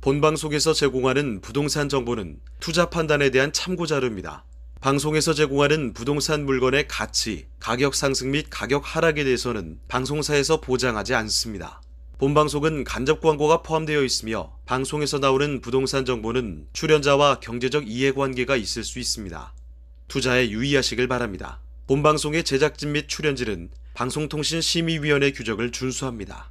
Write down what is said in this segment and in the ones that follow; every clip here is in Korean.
본방송에서 제공하는 부동산 정보는 투자 판단에 대한 참고 자료입니다. 방송에서 제공하는 부동산 물건의 가치, 가격 상승 및 가격 하락에 대해서는 방송사에서 보장하지 않습니다. 본방송은 간접 광고가 포함되어 있으며 방송에서 나오는 부동산 정보는 출연자와 경제적 이해관계가 있을 수 있습니다. 투자에 유의하시길 바랍니다. 본방송의 제작진 및 출연진은 방송통신심의위원회 규정을 준수합니다.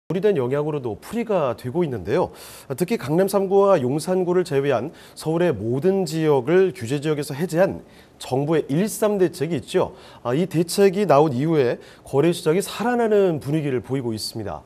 분리된 영향으로도 풀이가 되고 있는데요. 특히 강남 3구와 용산구를 제외한 서울의 모든 지역을 규제 지역에서 해제한 정부의 1.3 대책이 있죠. 이 대책이 나온 이후에 거래 시장이 살아나는 분위기를 보이고 있습니다.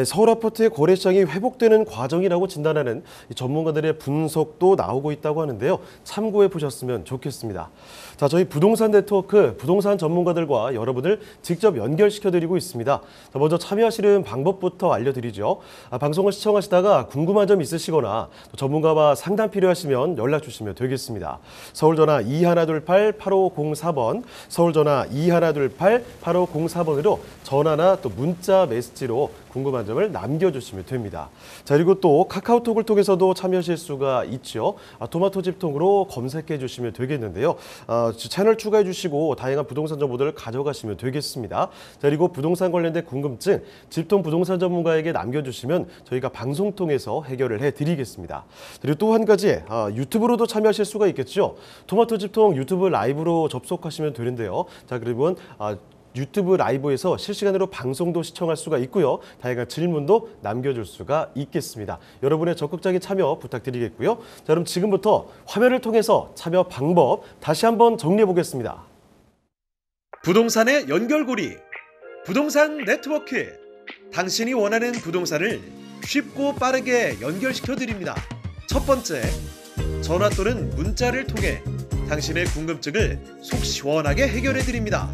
서울 아파트의 거래 시장이 회복되는 과정이라고 진단하는 전문가들의 분석도 나오고 있다고 하는데요. 참고해 보셨으면 좋겠습니다. 자, 저희 부동산 네트워크 부동산 전문가들과 여러분을 직접 연결시켜 드리고 있습니다. 자, 먼저 참여하시는 방법부터 알려드리죠. 방송을 시청하시다가 궁금한 점 있으시거나 전문가와 상담 필요하시면 연락 주시면 되겠습니다. 서울 전화 2128-8504번, 서울 전화 2128-8504번으로 전화나 또 문자 메시지로 궁금한 점을 남겨주시면 됩니다. 자, 그리고 또 카카오톡을 통해서도 참여하실 수가 있죠. 토마토 집통으로 검색해 주시면 되겠는데요. 채널 추가해 주시고 다양한 부동산 정보들을 가져가시면 되겠습니다. 자, 그리고 부동산 관련된 궁금증 집통 부동산 전문가에게 남겨주시면 저희가 방송 통해서 해결을 해드리겠습니다. 그리고 또 한 가지 유튜브로도 참여하실 수가 있겠죠. 토마토 집통 유튜브 라이브로 접속하시면 되는데요. 자, 그리고 유튜브 라이브에서 실시간으로 방송도 시청할 수가 있고요. 다양한 질문도 남겨줄 수가 있겠습니다. 여러분의 적극적인 참여 부탁드리겠고요. 자, 그럼 지금부터 화면을 통해서 참여 방법 다시 한번 정리해 보겠습니다. 부동산의 연결고리, 부동산 네트워크. 당신이 원하는 부동산을 쉽고 빠르게 연결시켜 드립니다. 첫 번째, 전화 또는 문자를 통해 당신의 궁금증을 속 시원하게 해결해 드립니다.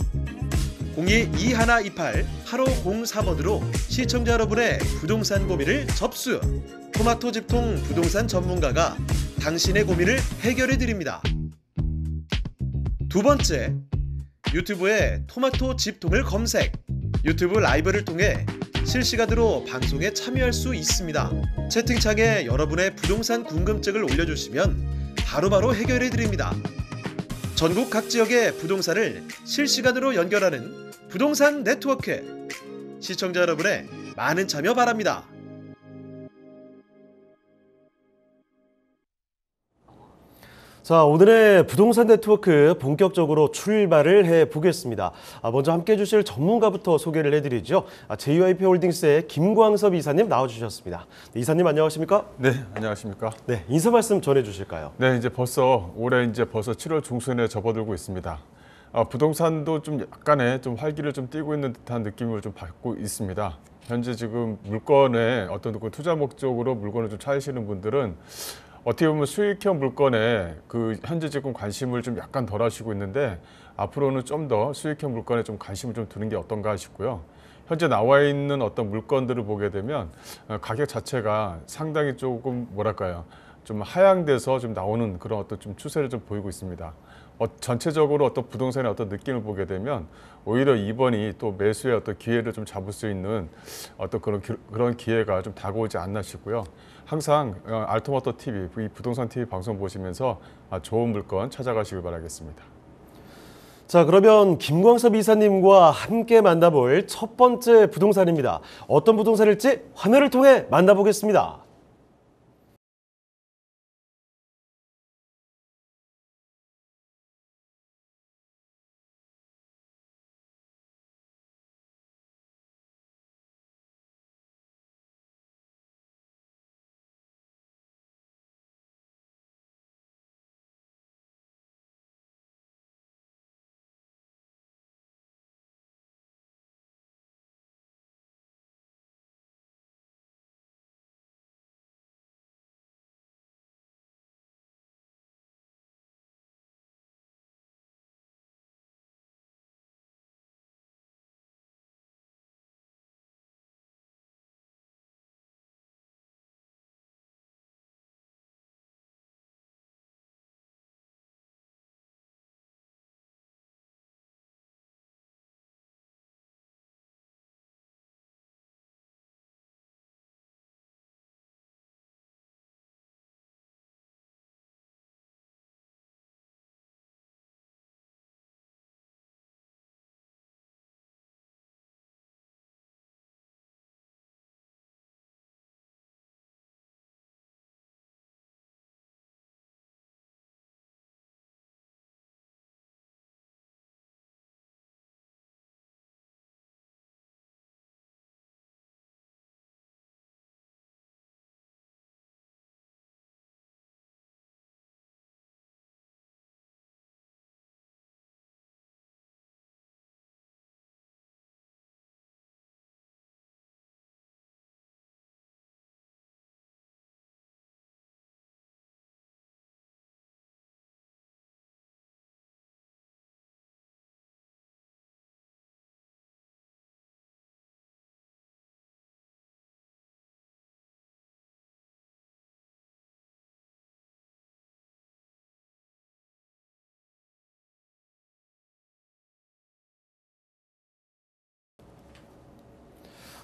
02-2128-8504번으로 시청자 여러분의 부동산 고민을 접수. 토마토 집통 부동산 전문가가 당신의 고민을 해결해 드립니다. 두 번째, 유튜브에 토마토 집통을 검색. 유튜브 라이브를 통해 실시간으로 방송에 참여할 수 있습니다. 채팅창에 여러분의 부동산 궁금증을 올려주시면 바로바로 해결해 드립니다. 전국 각 지역의 부동산을 실시간으로 연결하는 부동산 네트워크. 시청자 여러분의 많은 참여 바랍니다. 자, 오늘의 부동산 네트워크 본격적으로 출발을 해보겠습니다. 먼저 함께해 주실 전문가부터 소개를 해드리죠. JYP홀딩스의 김광섭 이사님 나와주셨습니다. 이사님 안녕하십니까? 네, 안녕하십니까? 네, 인사 말씀 전해주실까요? 네, 올해 벌써 7월 중순에 접어들고 있습니다. 부동산도 좀 약간의 좀 활기를 좀 띠고 있는 듯한 느낌을 좀 받고 있습니다. 현재 지금 물건에 어떤 그 투자 목적으로 물건을 좀 찾으시는 분들은 어떻게 보면 수익형 물건에 그 현재 지금 관심을 좀 약간 덜 하시고 있는데 앞으로는 좀 더 수익형 물건에 좀 관심을 좀 두는 게 어떤가 싶고요. 현재 나와 있는 어떤 물건들을 보게 되면 가격 자체가 상당히 조금 뭐랄까요, 좀 하향돼서 좀 나오는 그런 어떤 좀 추세를 좀 보이고 있습니다. 전체적으로 어떤 부동산의 어떤 느낌을 보게 되면 오히려 이번이 또 매수의 어떤 기회를 좀 잡을 수 있는 어떤 그런 기회가 좀 다가오지 않나 싶고요. 항상 알토마토 TV, 이 부동산 TV 방송 보시면서 좋은 물건 찾아가시길 바라겠습니다. 자, 그러면 김광섭 이사님과 함께 만나볼 첫 번째 부동산입니다. 어떤 부동산일지 화면을 통해 만나보겠습니다.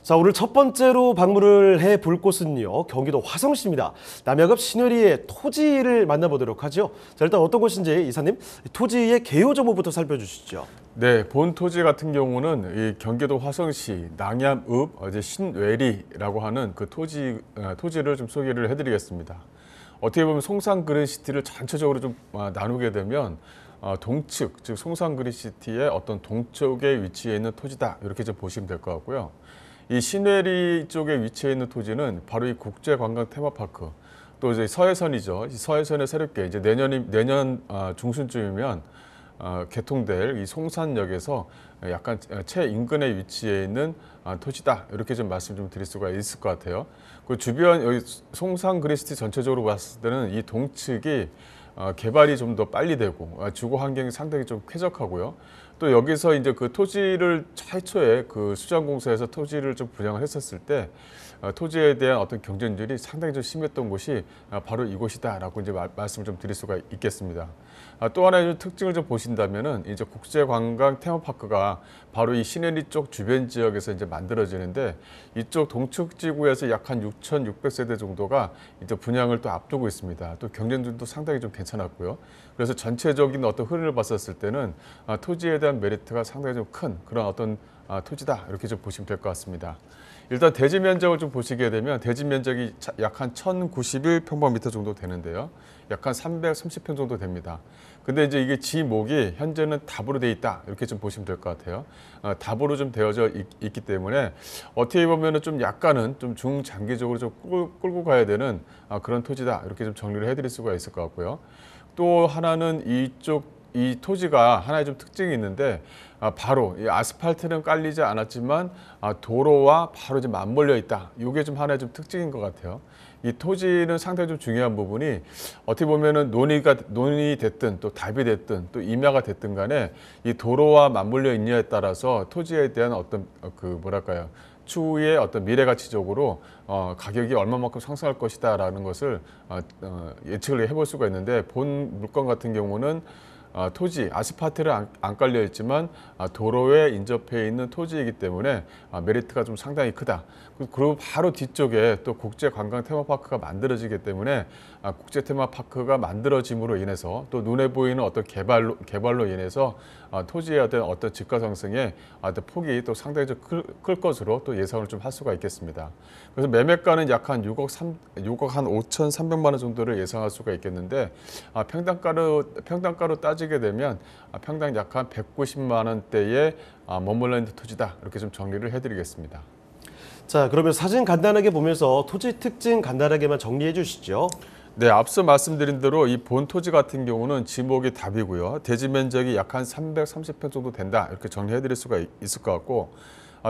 자, 오늘 첫 번째로 방문을 해볼 곳은요, 경기도 화성시입니다. 남양읍 신회리의 토지를 만나보도록 하죠. 자, 일단 어떤 곳인지 이사님, 토지의 개요 정보부터 살펴주시죠. 네, 본 토지 같은 경우는 이 경기도 화성시 낭얌읍 신외리라고 하는 그 토지를 좀 소개를 해드리겠습니다. 어떻게 보면 송산그린시티를 전체적으로 좀 나누게 되면 동측, 즉 송산그린시티의 어떤 동쪽에 위치해 있는 토지다 이렇게 좀 보시면 될 것 같고요. 이 신회리 쪽에 위치해 있는 토지는 바로 이 국제관광 테마파크, 또 이제 서해선이죠. 이 서해선에 새롭게 이제 내년 중순쯤이면 개통될 이 송산역에서 약간 최인근에 위치해 있는 토지다 이렇게 좀 말씀 좀 드릴 수가 있을 것 같아요. 그 주변 여기 송산그린시티 전체적으로 봤을 때는 이 동측이 개발이 좀 더 빨리 되고 주거 환경이 상당히 좀 쾌적하고요. 또 여기서 이제 그 토지를 최초에 그 수장공사에서 토지를 좀 분양을 했었을 때 토지에 대한 어떤 경쟁률이 상당히 좀 심했던 곳이 바로 이곳이다라고 이제 말씀을 좀 드릴 수가 있겠습니다. 또 하나의 특징을 좀 보신다면은 이제 국제관광 테마파크가 바로 이 신해리 쪽 주변 지역에서 이제 만들어지는데 이쪽 동측 지구에서 약 한 6,600세대 정도가 이제 분양을 또 앞두고 있습니다. 또 경쟁률도 상당히 좀 괜찮았고요. 그래서 전체적인 어떤 흐름을 봤었을 때는 토지에 대한 메리트가 상당히 좀 큰 그런 어떤 토지다 이렇게 좀 보시면 될 것 같습니다. 일단 대지 면적을 좀 보시게 되면 대지 면적이 약 한 1,091평방미터 정도 되는데요. 약 한 330평 정도 됩니다. 근데 이제 이게 지목이 현재는 답으로 돼 있다 이렇게 좀 보시면 될 것 같아요. 답으로 좀 되어져 있기 때문에 어떻게 보면은 좀 약간은 좀 중장기적으로 좀 끌고 가야 되는 그런 토지다 이렇게 좀 정리를 해드릴 수가 있을 것 같고요. 또 하나는 이 토지가 하나의 좀 특징이 있는데 바로 이 아스팔트는 깔리지 않았지만 도로와 바로 이제 맞물려 있다. 이게 좀 하나의 좀 특징인 것 같아요. 이 토지는 상당히 좀 중요한 부분이 어떻게 보면은 논이 됐든 또 답이 됐든 또 임야가 됐든 간에 이 도로와 맞물려 있냐에 따라서 토지에 대한 어떤 추후에 어떤 미래 가치적으로 가격이 얼마만큼 상승할 것이다라는 것을 예측을 해볼 수가 있는데 본 물건 같은 경우는 토지, 아스팔트를 안 깔려 있지만 도로에 인접해 있는 토지이기 때문에 메리트가 좀 상당히 크다. 그리고 바로 뒤쪽에 또 국제관광 테마파크가 만들어지기 때문에 국제 테마파크가 만들어짐으로 인해서 또 눈에 보이는 어떤 개발로 인해서 토지에 대한 어떤 집가 상승의 어떤 폭이 또 상당히 좀 클 것으로 또 예상을 좀 할 수가 있겠습니다. 그래서 매매가는 약 한 6억 한 5,300만 원 정도를 예상할 수가 있겠는데 평당가로 따지게 되면 평당 약 한 190만 원대에 머물러 있는 토지다 이렇게 좀 정리를 해드리겠습니다. 자, 그러면 사진 간단하게 보면서 토지 특징 간단하게만 정리해 주시죠. 네, 앞서 말씀드린 대로 이 본 토지 같은 경우는 지목이 답이고요. 대지 면적이 약 한 330평 정도 된다 이렇게 정리해 드릴 수가 있을 것 같고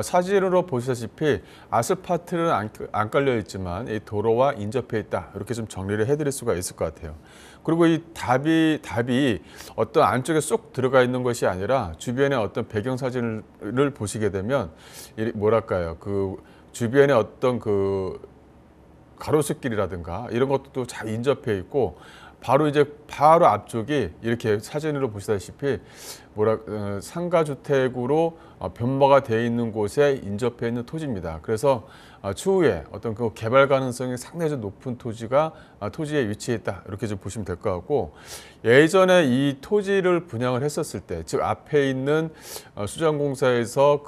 사진으로 보시다시피 아스팔트는 안 깔려 있지만 이 도로와 인접해 있다 이렇게 좀 정리를 해드릴 수가 있을 것 같아요. 그리고 이 답이 어떤 안쪽에 쏙 들어가 있는 것이 아니라 주변의 어떤 배경 사진을 보시게 되면 그 주변에 어떤 그 가로수길이라든가 이런 것도 잘 인접해 있고 바로 앞쪽이 이렇게 사진으로 보시다시피 상가주택으로 변모가 되어 있는 곳에 인접해 있는 토지입니다. 그래서 추후에 어떤 그 개발 가능성이 상당히 높은 토지에 위치해 있다 이렇게 좀 보시면 될 것 같고 예전에 이 토지를 분양을 했었을 때 즉 앞에 있는 수장공사에서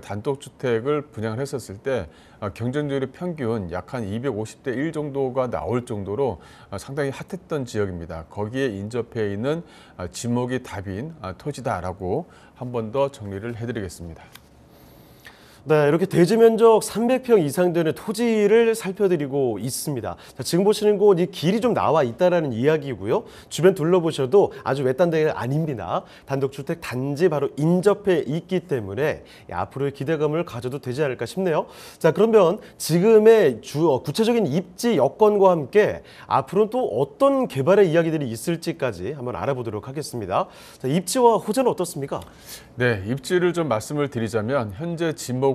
단독주택을 분양을 했었을 때 경쟁률이 평균 약 한 250대 1 정도가 나올 정도로 상당히 핫했던 지역입니다. 거기에 인접해 있는 지목이 답인 토지다라고 한 번 더 정리를 해드리겠습니다. 네, 이렇게 대지 면적 300평 이상 되는 토지를 살펴드리고 있습니다. 자, 지금 보시는 곳 이 길이 좀 나와 있다라는 이야기고요. 주변 둘러보셔도 아주 외딴 데가 아닙니다. 단독주택 단지 바로 인접해 있기 때문에 앞으로의 기대감을 가져도 되지 않을까 싶네요. 자, 그러면 지금의 구체적인 입지 여건과 함께 앞으로는 또 어떤 개발의 이야기들이 있을지까지 한번 알아보도록 하겠습니다. 자, 입지와 호재는 어떻습니까? 네, 입지를 좀 말씀을 드리자면 현재 지목이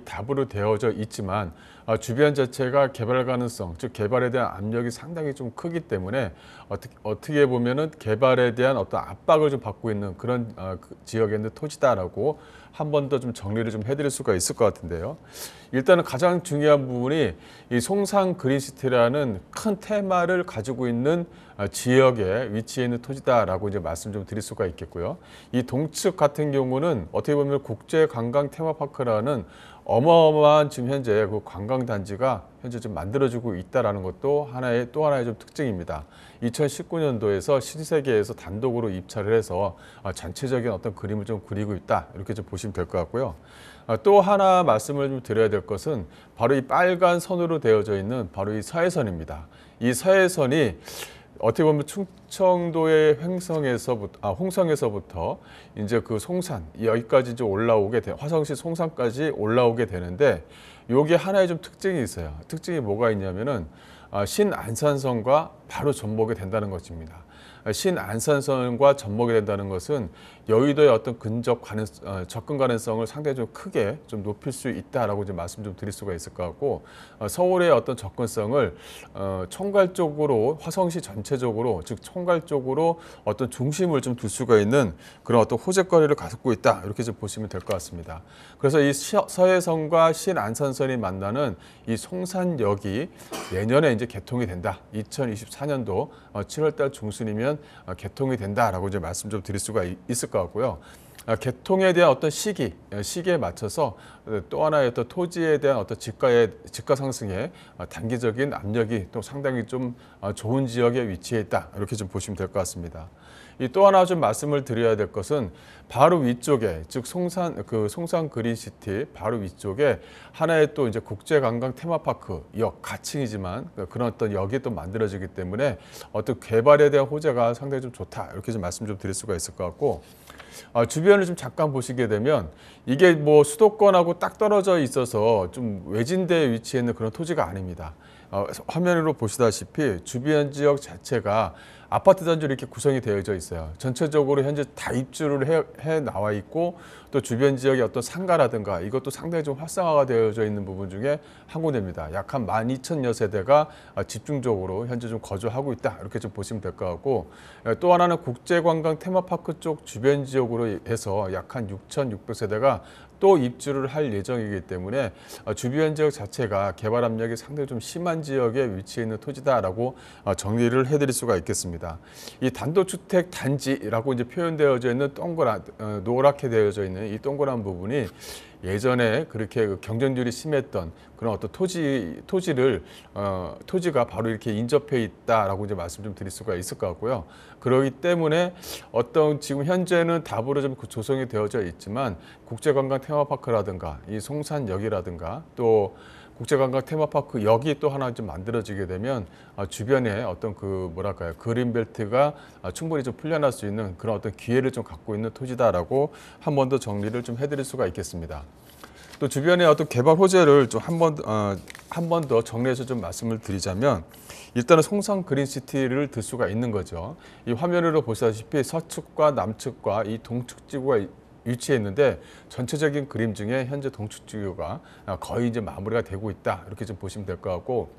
답으로 되어져 있지만 주변 자체가 개발 가능성, 즉 개발에 대한 압력이 상당히 좀 크기 때문에 어떻게 보면은 개발에 대한 어떤 압박을 좀 받고 있는 그런 그 지역에 있는 토지다라고 한 번 더 좀 정리를 좀 해드릴 수가 있을 것 같은데요. 일단은 가장 중요한 부분이 이 송산 그린시티라는 큰 테마를 가지고 있는 지역에 위치해 있는 토지다라고 이제 말씀 좀 드릴 수가 있겠고요. 이 동측 같은 경우는 어떻게 보면 국제 관광 테마파크라는 어마어마한 지금 현재 그 관광 단지가 현재 좀 만들어지고 있다라는 것도 또 하나의 좀 특징입니다. 2019년도에서 신세계에서 단독으로 입찰을 해서 전체적인 어떤 그림을 좀 그리고 있다 이렇게 좀 보시면 될 것 같고요. 또 하나 말씀을 좀 드려야 될 것은 바로 이 빨간 선으로 되어져 있는 바로 이 서해선입니다. 이 서해선이 어떻게 보면 충청도의 홍성에서부터 이제 그 송산 여기까지 이제 올라오게 돼 화성시 송산까지 올라오게 되는데 요게 하나의 좀 특징이 있어요. 특징이 뭐가 있냐면은 신안산선과 바로 접목이 된다는 것입니다. 신안산선과 접목이 된다는 것은 여의도의 어떤 접근 가능성을 상당히 좀 크게 좀 높일 수 있다라고 이제 말씀 좀 드릴 수가 있을 것 같고, 서울의 어떤 접근성을 총괄적으로 화성시 전체적으로 즉 총괄적으로 어떤 중심을 좀 둘 수가 있는 그런 어떤 호재거리를 갖고 있다 이렇게 좀 보시면 될 것 같습니다. 그래서 이 서해선과 신안산선이 만나는 이 송산역이 내년에 이제 개통이 된다. 2024년도 7월달 중순이면 개통이 된다라고 이제 말씀 좀 드릴 수가 있을 것 같고요. 개통에 대한 어떤 시기에 맞춰서 또 하나의 어떤 토지에 대한 어떤 집가 상승에 단기적인 압력이 또 상당히 좀 좋은 지역에 위치해 있다 이렇게 좀 보시면 될 것 같습니다. 또 하나 좀 말씀을 드려야 될 것은 바로 위쪽에 즉 송산 그린시티 바로 위쪽에 하나의 또 이제 국제관광 테마파크 역 가칭이지만 그런 어떤 역이 또 만들어지기 때문에 어떤 개발에 대한 호재가 상당히 좀 좋다 이렇게 좀 말씀 좀 드릴 수가 있을 것 같고. 주변을 좀 잠깐 보시게 되면 이게 뭐 수도권하고 딱 떨어져 있어서 좀 외진데에 위치해 있는 그런 토지가 아닙니다. 화면으로 보시다시피 주변 지역 자체가 아파트 단지로 이렇게 구성이 되어져 있어요. 전체적으로 현재 다 입주를 해 나와 있고 또 주변 지역의 어떤 상가라든가 이것도 상당히 좀 활성화가 되어져 있는 부분 중에 한 군데입니다. 약 한 12,000여 세대가 집중적으로 현재 좀 거주하고 있다 이렇게 좀 보시면 될 것 같고, 또 하나는 국제관광 테마파크 쪽 주변 지역으로 해서 약 한 6,600세대가 또 입주를 할 예정이기 때문에 주변 지역 자체가 개발 압력이 상당히 좀 심한 지역에 위치해 있는 토지다라고 정리를 해드릴 수가 있겠습니다. 이 단독주택 단지라고 이제 표현되어져 있는 노랗게 되어져 있는 이 동그란 부분이 예전에 그렇게 경쟁률이 심했던 그런 어떤 토지가 바로 이렇게 인접해 있다라고 이제 말씀 좀 드릴 수가 있을 것 같고요. 그렇기 때문에 어떤 지금 현재는 답으로 좀 조성이 되어져 있지만 국제관광 테마파크라든가 이 송산역이라든가 또 국제관광 테마파크 역이 또 하나 좀 만들어지게 되면 주변에 어떤 그린벨트가 충분히 좀 풀려날 수 있는 그런 어떤 기회를 좀 갖고 있는 토지다라고 한 번 더 정리를 좀 해드릴 수가 있겠습니다. 또 주변의 어떤 개발 호재를 좀 한 번 더 정리해서 좀 말씀을 드리자면, 일단은 송산 그린시티를 들 수가 있는 거죠. 이 화면으로 보시다시피 서측과 남측과 이 동측 지구가 위치해 있는데 전체적인 그림 중에 현재 동측 지구가 거의 이제 마무리가 되고 있다 이렇게 좀 보시면 될 것 같고,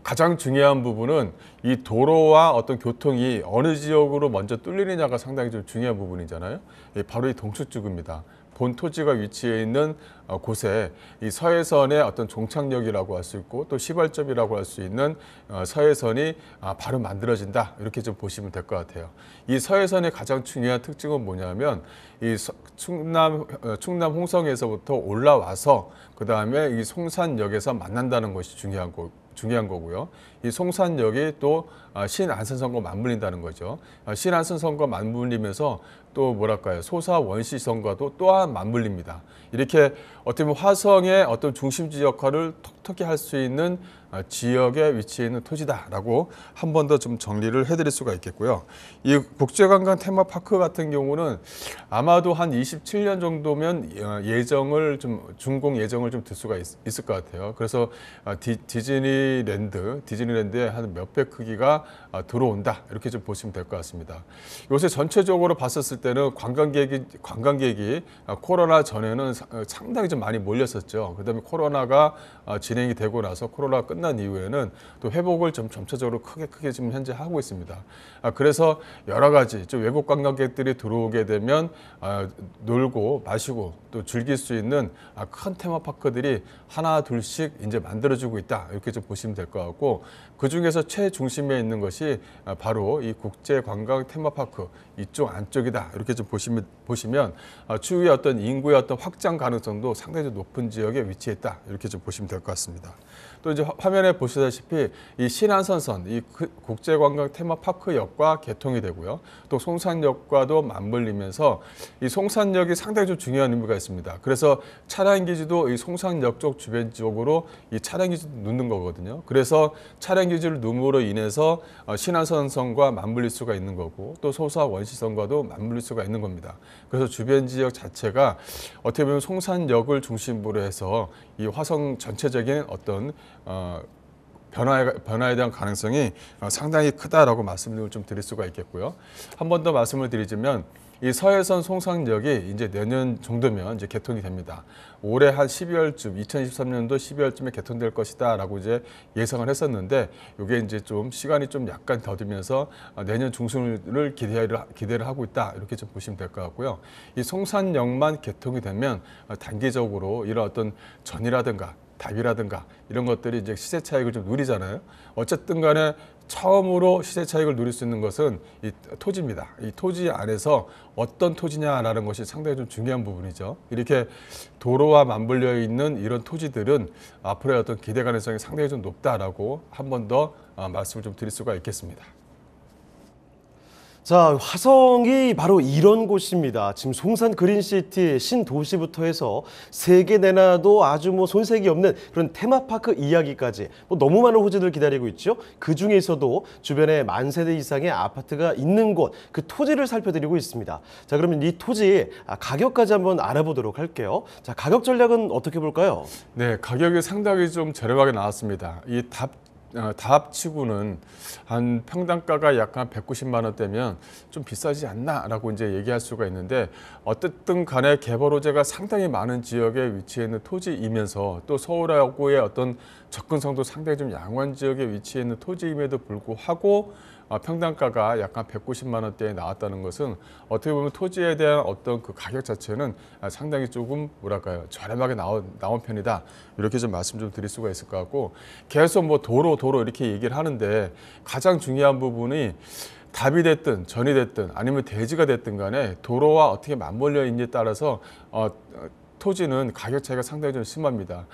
가장 중요한 부분은 이 도로와 어떤 교통이 어느 지역으로 먼저 뚫리느냐가 상당히 좀 중요한 부분이잖아요. 바로 이 동측 지구입니다. 본 토지가 위치해 있는 곳에 이 서해선의 어떤 종착역이라고 할 수 있고 또 시발점이라고 할 수 있는 서해선이 바로 만들어진다 이렇게 좀 보시면 될 것 같아요. 이 서해선의 가장 중요한 특징은 뭐냐면 이 충남 홍성에서부터 올라와서 그 다음에 이 송산역에서 만난다는 것이 중요한 거고요. 이 송산역이 또 신안산선과 맞물린다는 거죠. 신안산선과 맞물리면서 또 소사 원시선과도 또한 맞물립니다. 이렇게 어떻게 보면 화성의 어떤 중심지 역할을 톡톡히 할 수 있는 지역에 위치해 있는 토지다라고 한 번 더 좀 정리를 해드릴 수가 있겠고요. 이 국제관광 테마파크 같은 경우는 아마도 한 27년 정도면 준공 예정을 좀 들 수가 있을 것 같아요. 그래서 디즈니랜드에 한 몇 배 크기가 들어온다 이렇게 좀 보시면 될 것 같습니다. 요새 전체적으로 봤었을 때는 관광객이 코로나 전에는 상당히 좀 많이 몰렸었죠. 그다음에 코로나가 진행이 되고 나서 코로나가 끝난 이후에는 또 회복을 좀 점차적으로 크게 지금 현재 하고 있습니다. 그래서 여러 가지 좀 외국 관광객들이 들어오게 되면 놀고 마시고 또 즐길 수 있는 큰 테마파크들이 하나 둘씩 이제 만들어지고 있다, 이렇게 좀 보시면 될 것 같고, 그 중에서 최중심에 있는 것이 바로 이 국제관광 테마파크 이쪽 안쪽이다, 이렇게 좀 보시면 추후에 어떤 인구의 어떤 확장 가능성도 상당히 높은 지역에 위치해 있다, 이렇게 좀 보시면 될 것 같습니다. 또 이제 화면에 보시다시피 이 신안선선, 이 국제관광 테마파크역과 개통이 되고요. 또 송산역과도 맞물리면서 이 송산역이 상당히 좀 중요한 의미가 있습니다. 그래서 차량 기지도 이 송산역 쪽 주변 지역으로 이 차량 기지도 넣는 거거든요. 그래서 차량 기지를 넣음으로 인해서 신안선선과 맞물릴 수가 있는 거고, 또 소사 원시선과도 맞물릴 수가 있는 겁니다. 그래서 주변 지역 자체가 어떻게 보면 송산역을 중심으로 해서 이 화성 전체적인 어떤 변화에 대한 가능성이 상당히 크다라고 말씀을 좀 드릴 수가 있겠고요. 한 번 더 말씀을 드리자면 이 서해선 송산역이 이제 내년 정도면 이제 개통이 됩니다. 올해 한 12월쯤, 2023년도 12월쯤에 개통될 것이다라고 이제 예상을 했었는데, 이게 이제 좀 시간이 좀 약간 더디면서 내년 중순을 기대를 하고 있다, 이렇게 좀 보시면 될 것 같고요. 이 송산역만 개통이 되면 단기적으로 이런 어떤 전이라든가 답이라든가 이런 것들이 이제 시세 차익을 좀 누리잖아요. 어쨌든 간에 처음으로 시세 차익을 누릴 수 있는 것은 이 토지입니다. 이 토지 안에서 어떤 토지냐라는 것이 상당히 좀 중요한 부분이죠. 이렇게 도로와 맞물려 있는 이런 토지들은 앞으로의 어떤 기대 가능성이 상당히 좀 높다라고 한 번 더 말씀을 좀 드릴 수가 있겠습니다. 자, 화성이 바로 이런 곳입니다. 지금 송산 그린시티 신도시부터 해서 세계 내놔도 아주 손색이 없는 그런 테마파크 이야기까지 너무 많은 호재들 기다리고 있죠. 그 중에서도 주변에 만 세대 이상의 아파트가 있는 곳, 그 토지를 살펴드리고 있습니다. 자, 그러면 이 토지 가격까지 한번 알아보도록 할게요. 자, 가격 전략은 어떻게 볼까요? 네, 가격이 상당히 좀 저렴하게 나왔습니다. 이 다합치고는 한 평당가가 약 한 190만 원대면 좀 비싸지 않나라고 이제 얘기할 수가 있는데, 어쨌든 간에 개발 호재가 상당히 많은 지역에 위치해 있는 토지이면서 또 서울하고의 어떤 접근성도 상당히 좀 양호한 지역에 위치해 있는 토지임에도 불구하고 평당가가 약 한 190만 원대에 나왔다는 것은 어떻게 보면 토지에 대한 어떤 그 가격 자체는 상당히 조금 뭐랄까요, 저렴하게 나온 편이다, 이렇게 좀 말씀 좀 드릴 수가 있을 것 같고, 계속 뭐 도로 이렇게 얘기를 하는데 가장 중요한 부분이 답이 됐든 전이 됐든 아니면 대지가 됐든 간에 도로와 어떻게 맞물려 있느냐에 따라서 토지는 가격 차이가 상당히 좀 심합니다.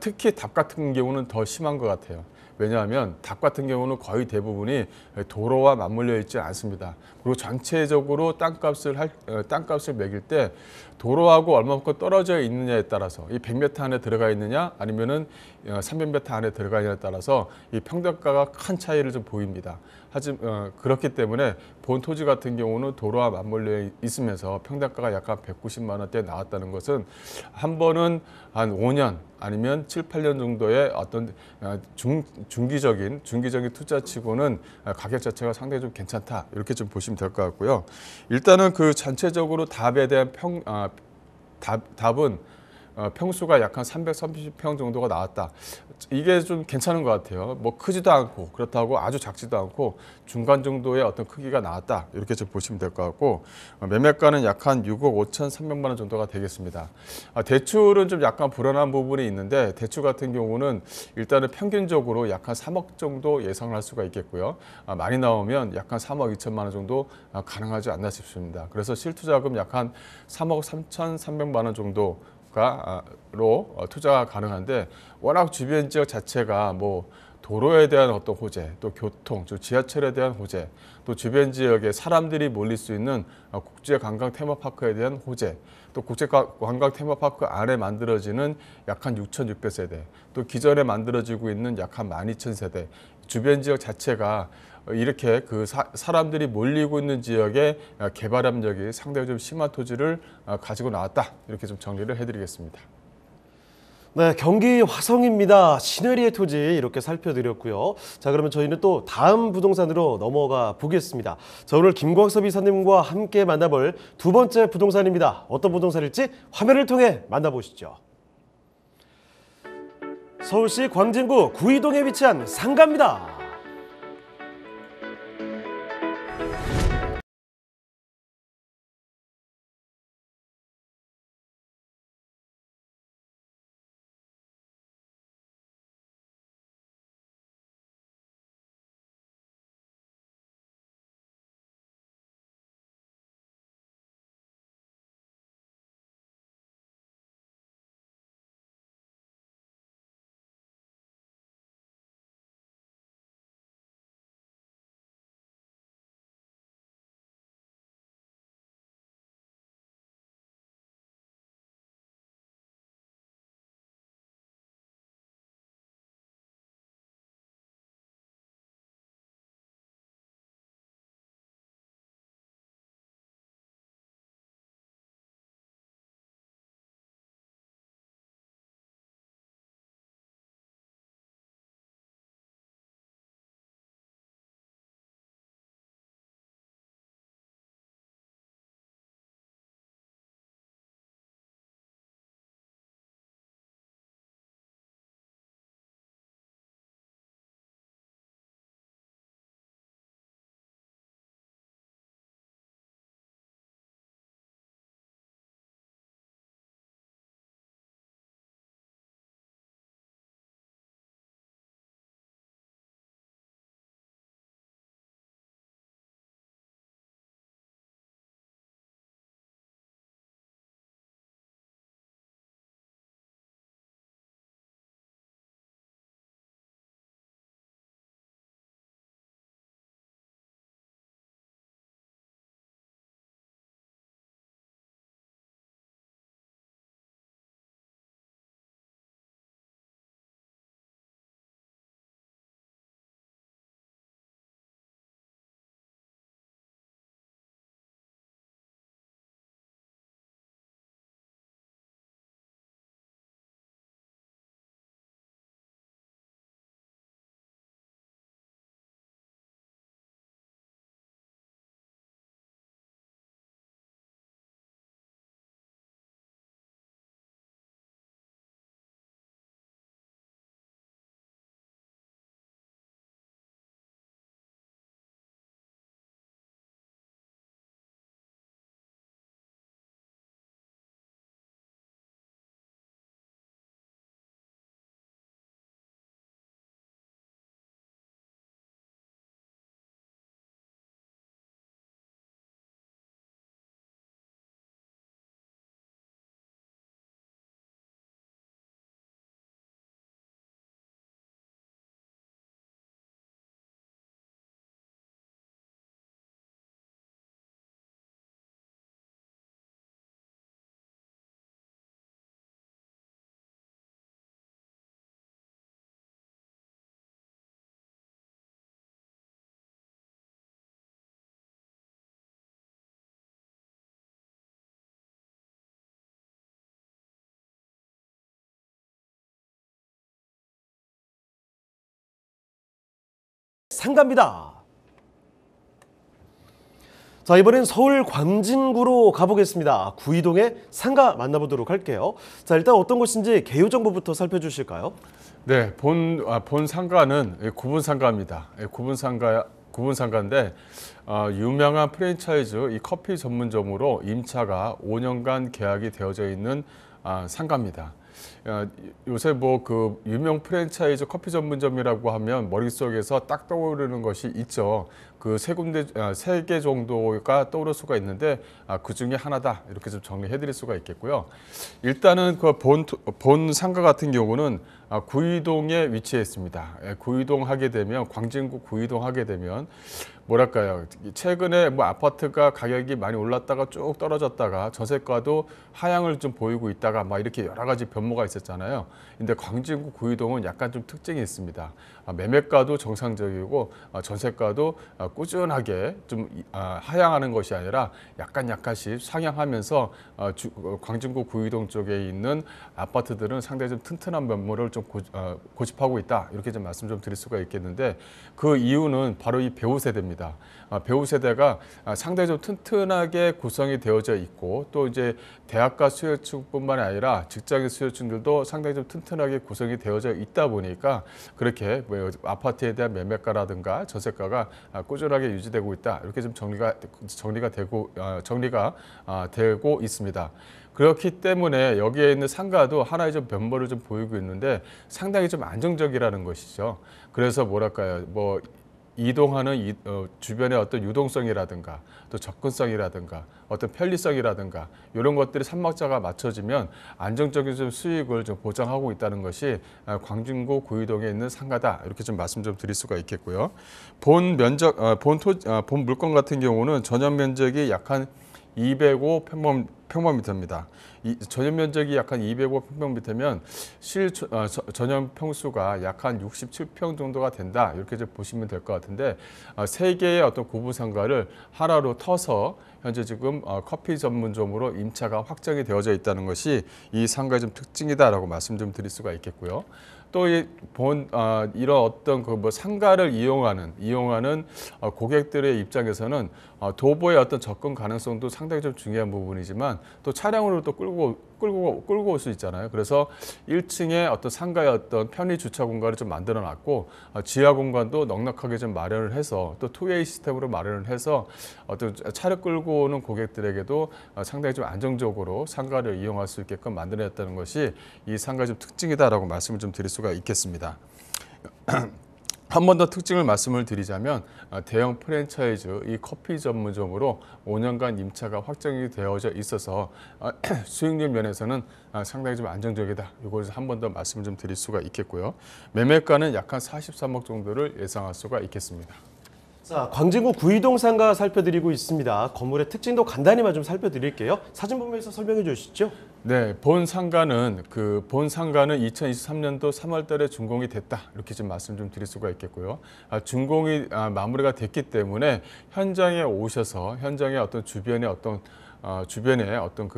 특히 답 같은 경우는 더 심한 것 같아요. 왜냐하면 답 같은 경우는 거의 대부분이 도로와 맞물려 있지 않습니다. 그리고 전체적으로 땅값을 매길 때 도로하고 얼마만큼 떨어져 있느냐에 따라서, 이 100m 안에 들어가 있느냐 아니면은 300m 안에 들어가 있느냐에 따라서 이 평당가가 큰 차이를 좀 보입니다. 하지만 그렇기 때문에 본 토지 같은 경우는 도로와 맞물려 있으면서 평당가가 약간 190만 원대 나왔다는 것은 한 번은 한 5년 아니면 7, 8년 정도의 어떤 중기적인 투자치고는 가격 자체가 상당히 좀 괜찮다, 이렇게 좀 보시면 될 것 같고요. 일단은 그 전체적으로 답에 대한 답은 평수가 약 한 330평 정도가 나왔다. 이게 좀 괜찮은 것 같아요. 뭐 크지도 않고 그렇다고 아주 작지도 않고 중간 정도의 어떤 크기가 나왔다, 이렇게 좀 보시면 될 것 같고, 매매가는 약 한 6억 5,300만 원 정도가 되겠습니다. 대출은 좀 약간 불안한 부분이 있는데, 대출 같은 경우는 일단은 평균적으로 약 한 3억 정도 예상을 할 수가 있겠고요. 많이 나오면 약 한 3억 2천만 원 정도 가능하지 않나 싶습니다. 그래서 실투자금 약 한 3억 3,300만 원 정도 로 투자가 가능한데, 워낙 주변 지역 자체가 뭐 도로에 대한 어떤 호재, 또 교통, 또 지하철에 대한 호재, 또 주변 지역에 사람들이 몰릴 수 있는 국제관광 테마파크에 대한 호재, 또 국제관광 테마파크 안에 만들어지는 약 한 6,600세대, 또 기존에 만들어지고 있는 약 한 12,000세대, 주변 지역 자체가 이렇게 그 사람들이 몰리고 있는 지역에 개발 압력이 상당히 좀 심한 토지를 가지고 나왔다, 이렇게 좀 정리를 해드리겠습니다. 네, 경기 화성입니다. 신해리의 토지 이렇게 살펴드렸고요. 자, 그러면 저희는 또 다음 부동산으로 넘어가 보겠습니다. 자, 오늘 김광섭 이사님과 함께 만나볼 두 번째 부동산입니다. 어떤 부동산일지 화면을 통해 만나보시죠. 서울시 광진구 구이동에 위치한 상가입니다. 상가입니다. 자, 이번엔 서울 광진구로 가보겠습니다. 구이동의 상가 만나보도록 할게요. 자, 일단 어떤 곳인지 개요 정보부터 살펴주실까요? 네, 본 상가는 구분 상가입니다. 구분 상가인데 유명한 프랜차이즈 이 커피 전문점으로 임차가 5년간 계약이 되어져 있는 상가입니다. 요새 뭐 그 유명 프랜차이즈 커피 전문점이라고 하면 머릿속에서 딱 떠오르는 것이 있죠. 그 세 개 정도가 떠오를 수가 있는데 그 중에 하나다 이렇게 좀 정리해 드릴 수가 있겠고요. 일단은 그 본 상가 같은 경우는 구이동에 위치해 있습니다. 구이동 하게 되면 광진구 구이동 하게 되면 뭐랄까요, 최근에 뭐 아파트가 가격이 많이 올랐다가 쭉 떨어졌다가 전세가도 하향을 좀 보이고 있다가 막 이렇게 여러 가지 변모가 있었죠. 있었잖아요. 근데 광진구 구이동은 약간 좀 특징이 있습니다. 매매가도 정상적이고 전세가도 꾸준하게 좀 하향하는 것이 아니라 약간씩 상향하면서 광진구 구이동 쪽에 있는 아파트들은 상당히 좀 튼튼한 면모를 좀 고집하고 있다. 이렇게 좀 말씀 좀 드릴 수가 있겠는데, 그 이유는 바로 이 배우 세대입니다. 배우 세대가 상당히 좀 튼튼하게 구성이 되어져 있고, 또 이제 대학가 수요층뿐만 아니라 직장인 수요층들도 상당히 좀 튼튼하게 구성이 되어져 있다 보니까 그렇게 아파트에 대한 매매가라든가 전세가가 꾸준하게 유지되고 있다. 이렇게 좀 정리가 되고 있습니다. 그렇기 때문에 여기에 있는 상가도 하나의 좀 변모를 좀 보이고 있는데 상당히 좀 안정적이라는 것이죠. 그래서 뭐랄까요, 이동하는 주변의 어떤 유동성이라든가 또 접근성이라든가 어떤 편리성이라든가 이런 것들이 삼박자가 맞춰지면 안정적인 좀 수익을 좀 보장하고 있다는 것이 광진구 구이동에 있는 상가다. 이렇게 좀 말씀 좀 드릴 수가 있겠고요. 본 물건 같은 경우는 전용 면적이 약 한 205 평방미터입니다. 전용 면적이 약 한 205 평방미터면 전용 평수가 약 한 67평 정도가 된다. 이렇게 좀 보시면 될 것 같은데, 세 개의 어떤 고부 상가를 하나로 터서 현재 지금 커피 전문점으로 임차가 확정이 되어져 있다는 것이 이 상가의 좀 특징이다라고 말씀 좀 드릴 수가 있겠고요. 또 이런 어떤 상가를 이용하는 고객들의 입장에서는 도보의 어떤 접근 가능성도 상당히 좀 중요한 부분이지만, 또 차량으로 또 끌고 올 수 있잖아요. 그래서 1층에 어떤 상가의 어떤 편의 주차 공간을 좀 만들어 놨고, 지하 공간도 넉넉하게 좀 마련을 해서 또 투웨이 시스템으로 마련을 해서 어떤 차를 끌고 오는 고객들에게도 상당히 좀 안정적으로 상가를 이용할 수 있게끔 만들어냈다는 것이 이 상가의 좀 특징이다라고 말씀을 좀 드릴 수가 있겠습니다. 한 번 더 특징을 말씀을 드리자면, 대형 프랜차이즈 이 커피 전문점으로 5년간 임차가 확정이 되어져 있어서 수익률 면에서는 상당히 좀 안정적이다. 이걸 한 번 더 말씀을 좀 드릴 수가 있겠고요. 매매가는 약 한 43억 정도를 예상할 수가 있겠습니다. 자, 광진구 구이동 상가 살펴드리고 있습니다. 건물의 특징도 간단히만 좀 살펴드릴게요. 사진 보면서 설명해 주시죠. 네, 본 상가는 2023년도 3월달에 준공이 됐다. 이렇게 좀 말씀 좀 드릴 수가 있겠고요. 준공이 마무리가 됐기 때문에 현장에 오셔서 현장의 어떤 주변의 어떤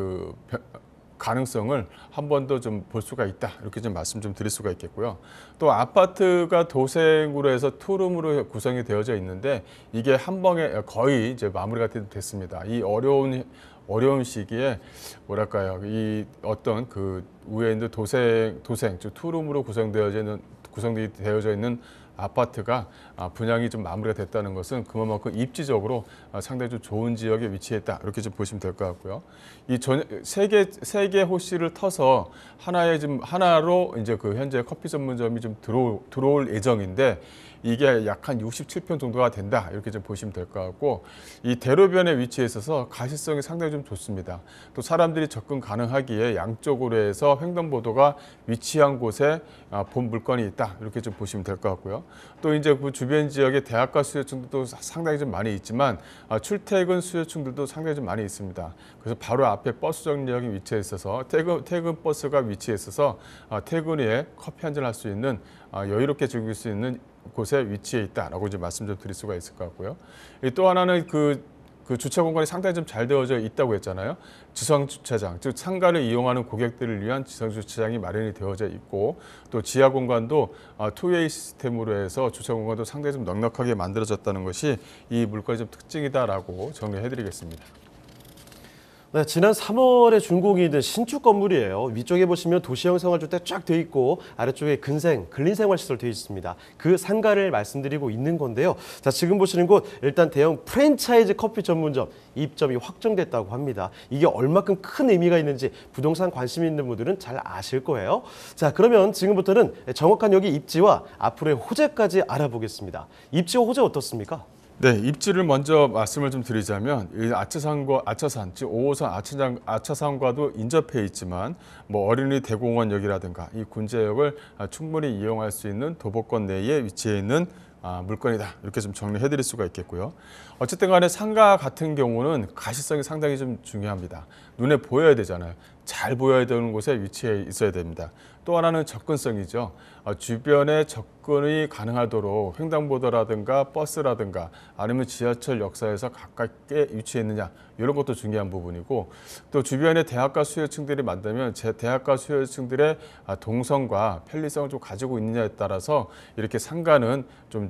가능성을 한 번 더 좀 볼 수가 있다. 이렇게 좀 말씀 좀 드릴 수가 있겠고요. 또 아파트가 도생으로 해서 투룸으로 구성이 되어져 있는데, 이게 한 방에 거의 이제 마무리가 됐습니다. 이 어려운 시기에 뭐랄까요, 이 어떤 위에 있는 도생 즉 투룸으로 구성되어 있는 아파트가 분양이 좀 마무리가 됐다는 것은 그만큼 입지적으로 상당히 좀 좋은 지역에 위치했다. 이렇게 좀 보시면 될 것 같고요. 이 세 개 호실을 터서 하나로 이제 현재 커피 전문점이 좀 들어올 예정인데, 이게 약 한 67평 정도가 된다. 이렇게 좀 보시면 될 것 같고, 이 대로변에 위치해 있어서 가시성이 상당히 좀 좋습니다. 또 사람들이 접근 가능하기에 양쪽으로 해서 횡단보도가 위치한 곳에 본 물건이 있다. 이렇게 좀 보시면 될 것 같고요. 또 이제 그 주변 지역에 대학가 수요층도 상당히 좀 많이 있지만, 출퇴근 수요층들도 상당히 좀 많이 있습니다. 그래서 바로 앞에 버스 정류장이 위치해 있어서 퇴근 버스가 위치해 있어서 퇴근 후에 커피 한잔 할 수 있는, 여유롭게 즐길 수 있는 곳에 위치해 있다라고 이제 말씀 좀 드릴 수가 있을 것 같고요. 또 하나는 그 주차 공간이 상당히 좀 잘 되어져 있다고 했잖아요. 지상 주차장, 즉 상가를 이용하는 고객들을 위한 지상 주차장이 마련이 되어져 있고, 또 지하 공간도 투웨이 시스템으로 해서 주차 공간도 상당히 좀 넉넉하게 만들어졌다는 것이 이 물건의 좀 특징이다라고 정리해드리겠습니다. 네, 지난 3월에 준공이 된 신축 건물이에요. 위쪽에 보시면 도시형 생활주택 쫙 돼 있고, 아래쪽에 근린생활시설 돼 있습니다. 그 상가를 말씀드리고 있는 건데요. 자, 지금 보시는 곳 일단 대형 프랜차이즈 커피 전문점 입점이 확정됐다고 합니다. 이게 얼마큼 큰 의미가 있는지 부동산 관심 있는 분들은 잘 아실 거예요. 자, 그러면 지금부터는 정확한 여기 입지와 앞으로의 호재까지 알아보겠습니다. 입지와 호재 어떻습니까? 네, 입지를 먼저 말씀을 좀 드리자면, 이 아차산, 즉 5호선 아차산과도 인접해 있지만, 어린이 대공원역이라든가 이 군제역을 충분히 이용할 수 있는 도보권 내에 위치해 있는 물건이다. 이렇게 좀 정리해드릴 수가 있겠고요. 어쨌든 간에 상가 같은 경우는 가시성이 상당히 좀 중요합니다. 눈에 보여야 되잖아요. 잘 보여야 되는 곳에 위치해 있어야 됩니다. 또 하나는 접근성이죠. 주변에 접근이 가능하도록 횡단보도라든가 버스라든가 아니면 지하철 역사에서 가깝게 위치해 있느냐, 이런 것도 중요한 부분이고, 또 주변에 대학가 수요층들이 많다면 제 대학가 수요층들의 동선과 편리성을 좀 가지고 있느냐에 따라서 이렇게 상가는 좀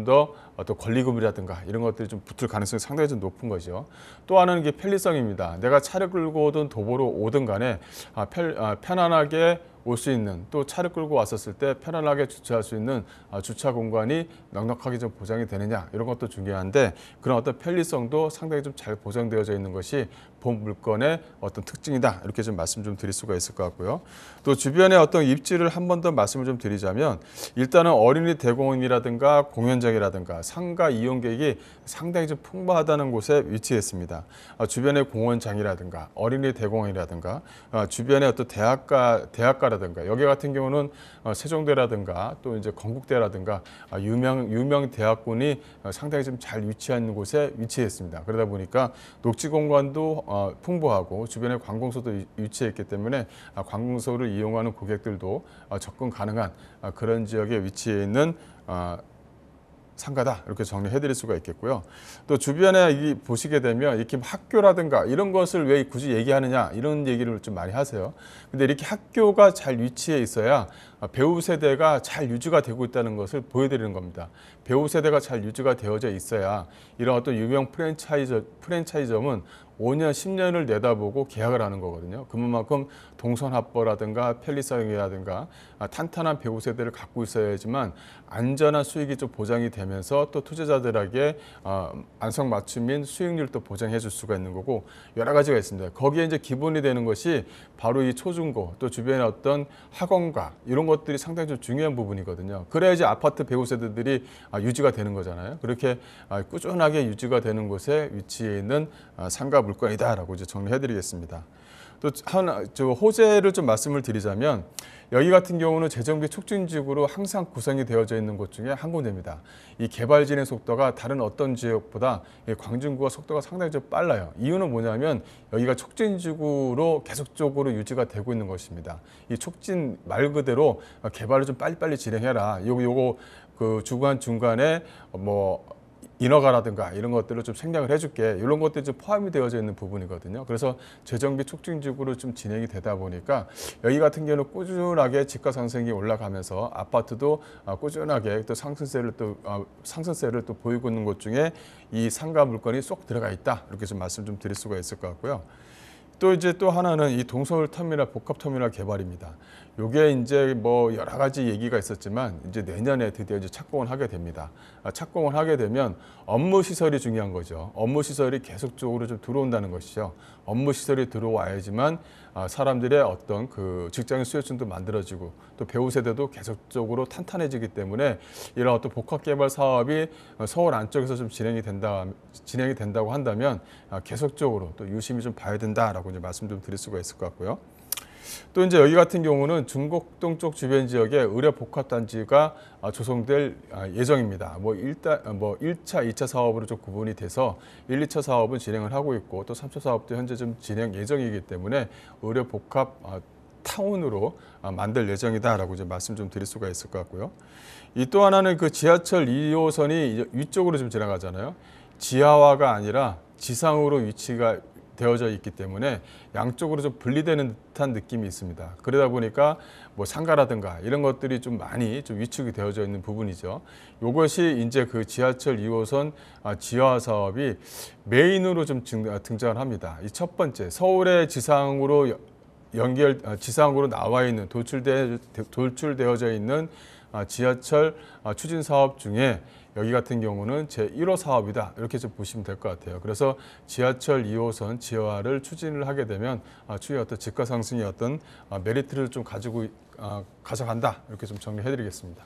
더 어떤 권리금이라든가 이런 것들이 좀 붙을 가능성이 상당히 좀 높은 거죠. 또 하나는 게 편리성입니다. 내가 차를 끌고 오든 도보로 오든 간에 편안하게 올 수 있는, 또 차를 끌고 왔었을 때 편안하게 주차할 수 있는 주차 공간이 넉넉하게 좀 보장이 되느냐, 이런 것도 중요한데, 그런 어떤 편리성도 상당히 좀 잘 보장되어져 있는 것이 본 물건의 어떤 특징이다, 이렇게 좀 말씀 좀 드릴 수가 있을 것 같고요. 또 주변의 어떤 입지를 한 번 더 말씀을 좀 드리자면, 일단은 어린이 대공원이라든가 공연장이라든가 상가 이용객이 상당히 좀 풍부하다는 곳에 위치했습니다. 주변의 공원장이라든가 어린이 대공원이라든가 주변의 어떤 대학가라든가, 여기 같은 경우는 세종대라든가 또 이제 건국대라든가 유명 대학군이 상당히 좀 잘 위치한 곳에 위치했습니다. 그러다 보니까 녹지 공간도 풍부하고 주변에 관공서도 위치해 있기 때문에 관공서를 이용하는 고객들도 접근 가능한 그런 지역에 위치해 있는 상가다, 이렇게 정리해 드릴 수가 있겠고요. 또 주변에 보시게 되면 이렇게 학교라든가 이런 것을 왜 굳이 얘기하느냐, 이런 얘기를 좀 많이 하세요. 근데 이렇게 학교가 잘 위치해 있어야 배우 세대가 잘 유지가 되고 있다는 것을 보여드리는 겁니다. 배우 세대가 잘 유지가 되어져 있어야 이런 어떤 유명 프랜차이점은 5년, 10년을 내다보고 계약을 하는 거거든요. 그만큼 동선 확보라든가 편리성이라든가 탄탄한 배우 세대를 갖고 있어야지만 안전한 수익이 좀 보장이 되면서 또 투자자들에게 안성맞춤인 수익률도 보장해 줄 수가 있는 거고, 여러 가지가 있습니다. 거기에 이제 기본이 되는 것이 바로 이 초중고, 또 주변의 어떤 학원가, 이런 것들이 상당히 좀 중요한 부분이거든요. 그래야지 아파트 배우 세대들이 유지가 되는 거잖아요. 그렇게 꾸준하게 유지가 되는 곳에 위치해 있는 상가 물건이다라고 이제 정리해 드리겠습니다. 또 하나 호재를 좀 말씀을 드리자면, 여기 같은 경우는 재정비 촉진지구로 항상 구성이 되어져 있는 곳 중에 한 군데입니다. 이 개발 진행 속도가 다른 어떤 지역보다 광진구가 속도가 상당히 좀 빨라요. 이유는 뭐냐면 여기가 촉진지구로 계속적으로 유지가 되고 있는 것입니다. 이 촉진 말 그대로 개발을 좀 빨리빨리 진행해라. 요거 그 중간에 인허가라든가 이런 것들을 좀 생략을 해줄게, 이런 것들이 좀 포함이 되어져 있는 부분이거든요. 그래서 재정비 촉진지구로 좀 진행이 되다 보니까 여기 같은 경우는 꾸준하게 집가 상승이 올라가면서 아파트도 꾸준하게 또 상승세를 또 보이고 있는 곳 중에 이 상가 물건이 쏙 들어가 있다, 이렇게 좀 말씀 좀 드릴 수가 있을 것 같고요. 또 하나는 이 동서울 터미널 복합터미널 개발입니다. 요게 이제 여러 가지 얘기가 있었지만 이제 내년에 드디어 이제 착공을 하게 됩니다. 착공을 하게 되면 업무 시설이 중요한 거죠. 업무 시설이 계속적으로 좀 들어온다는 것이죠. 업무 시설이 들어와야지만 사람들의 어떤 그 직장인 수요층도 만들어지고 또 배우 세대도 계속적으로 탄탄해지기 때문에 이런 어떤 복합 개발 사업이 서울 안쪽에서 좀 진행이 된다고 한다면 계속적으로 또 유심히 좀 봐야 된다라고 이제 말씀 좀 드릴 수가 있을 것 같고요. 또 이제 여기 같은 경우는 중곡동 쪽 주변 지역에 의료 복합 단지가 조성될 예정입니다. 1차, 2차 사업으로 좀 구분이 돼서 1, 2차 사업은 진행을 하고 있고 또 3차 사업도 현재 좀 진행 예정이기 때문에 의료 복합 타운으로 만들 예정이다라고 이제 말씀 좀 드릴 수가 있을 것 같고요. 이 또 하나는 그 지하철 2호선이 위쪽으로 좀 지나가잖아요. 지하화가 아니라 지상으로 위치가 되어져 있기 때문에 양쪽으로 좀 분리되는 듯한 느낌이 있습니다. 그러다 보니까 상가라든가 이런 것들이 좀 많이 좀 위축이 되어져 있는 부분이죠. 이것이 이제 그 지하철 2호선 지하화 사업이 메인으로 좀 등장을 합니다. 이 첫 번째, 서울의 지상으로 지상으로 나와 있는 돌출되어져 있는 지하철 추진 사업 중에 여기 같은 경우는 제1호 사업이다, 이렇게 좀 보시면 될 것 같아요. 그래서 지하철 2호선 지하화를 추진을 하게 되면 추후에 어떤 집가 상승의 어떤 메리트를 좀 가져간다, 이렇게 좀 정리해 드리겠습니다.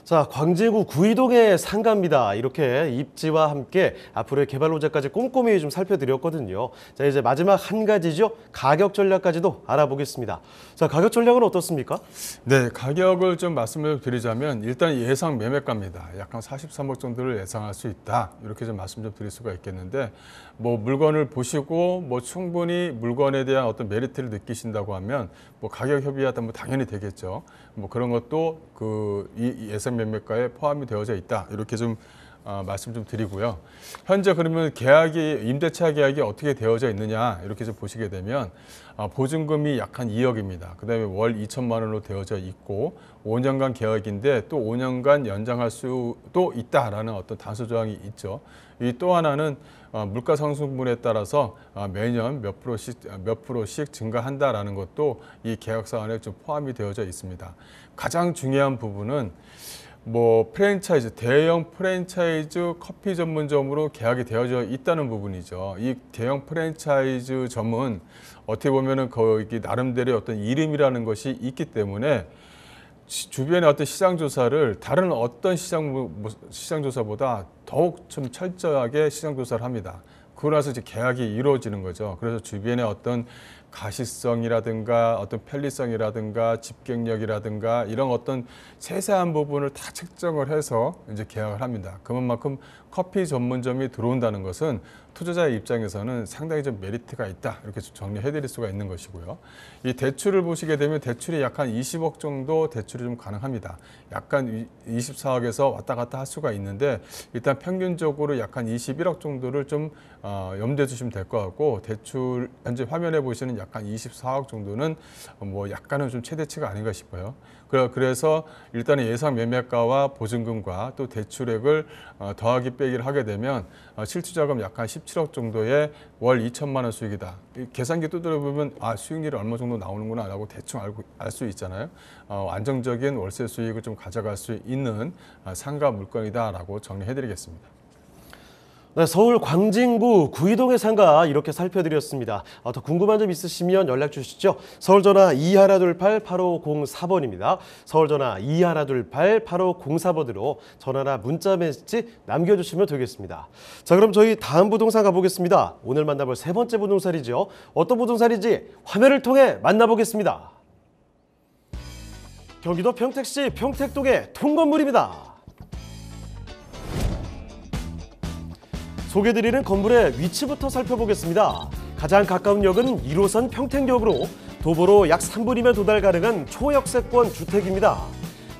자, 광진구 구이동의 상가입니다. 이렇게 입지와 함께 앞으로의 개발 로제까지 꼼꼼히 좀 살펴드렸거든요. 자, 이제 마지막 한 가지죠. 가격 전략까지도 알아보겠습니다. 자, 가격 전략은 어떻습니까? 네, 가격을 좀 말씀을 드리자면 일단 예상 매매가입니다. 약 한 43억 정도를 예상할 수 있다. 이렇게 좀 말씀 좀 드릴 수가 있겠는데 뭐 물건을 보시고 뭐 충분히 물건에 대한 어떤 메리트를 느끼신다고 하면 뭐 가격 협의하다 뭐 당연히 되겠죠. 뭐 그런 것도 이 예상 매매가에 포함이 되어져 있다. 이렇게 좀 말씀 좀 드리고요. 현재 그러면 임대차 계약이 어떻게 되어져 있느냐 이렇게 좀 보시게 되면 보증금이 약 한 2억입니다. 그다음에 월 2천만 원으로 되어져 있고 5년간 계약인데 또 5년간 연장할 수도 있다라는 어떤 단서 조항이 있죠. 이 또 하나는 물가 상승분에 따라서 매년 몇 프로씩 증가한다라는 것도 이 계약 사안에 좀 포함이 되어져 있습니다. 가장 중요한 부분은 뭐 프랜차이즈, 대형 프랜차이즈 커피 전문점으로 계약이 되어져 있다는 부분이죠. 이 대형 프랜차이즈점은 어떻게 보면은 거기 나름대로의 어떤 이름이라는 것이 있기 때문에 주변의 어떤 시장 조사를 다른 어떤 시장 조사보다 더욱 좀 철저하게 시장 조사를 합니다. 그러고 나서 이제 계약이 이루어지는 거죠. 그래서 주변의 어떤 가시성이라든가 어떤 편리성이라든가 집객력이라든가 이런 어떤 세세한 부분을 다 측정을 해서 이제 계약을 합니다. 그만큼 커피 전문점이 들어온다는 것은 투자자의 입장에서는 상당히 좀 메리트가 있다. 이렇게 정리해 드릴 수가 있는 것이고요. 이 대출을 보시게 되면 대출이 약 한 20억 정도 대출이 좀 가능합니다. 약간 24억에서 왔다 갔다 할 수가 있는데 일단 평균적으로 약 한 21억 정도를 좀 염두에 두시면 될 것 같고 대출 현재 화면에 보시는 약간 24억 정도는 뭐 약간은 좀 최대치가 아닌가 싶어요. 그래서 일단은 예상 매매가와 보증금과 또 대출액을 더하기 빼기를 하게 되면 실투자금 약간 17억 정도의 월 2천만 원 수익이다. 계산기 두드려 보면 수익률이 얼마 정도 나오는구나 라고 대충 알 수 있잖아요. 안정적인 월세 수익을 좀 가져갈 수 있는 상가 물건이다라고 정리해 드리겠습니다. 네, 서울 광진구 구이동의 상가 이렇게 살펴드렸습니다. 더 궁금한 점 있으시면 연락 주시죠. 서울전화 2128-8504번입니다. 서울전화 2128-8504번으로 전화나 문자 메시지 남겨주시면 되겠습니다. 자, 그럼 저희 다음 부동산 가보겠습니다. 오늘 만나볼 세 번째 부동산이죠. 어떤 부동산인지 화면을 통해 만나보겠습니다. 경기도 평택시 평택동의 통건물입니다. 소개드리는 건물의 위치부터 살펴보겠습니다. 가장 가까운 역은 1호선 평택역으로 도보로 약 3분이면 도달 가능한 초역세권 주택입니다.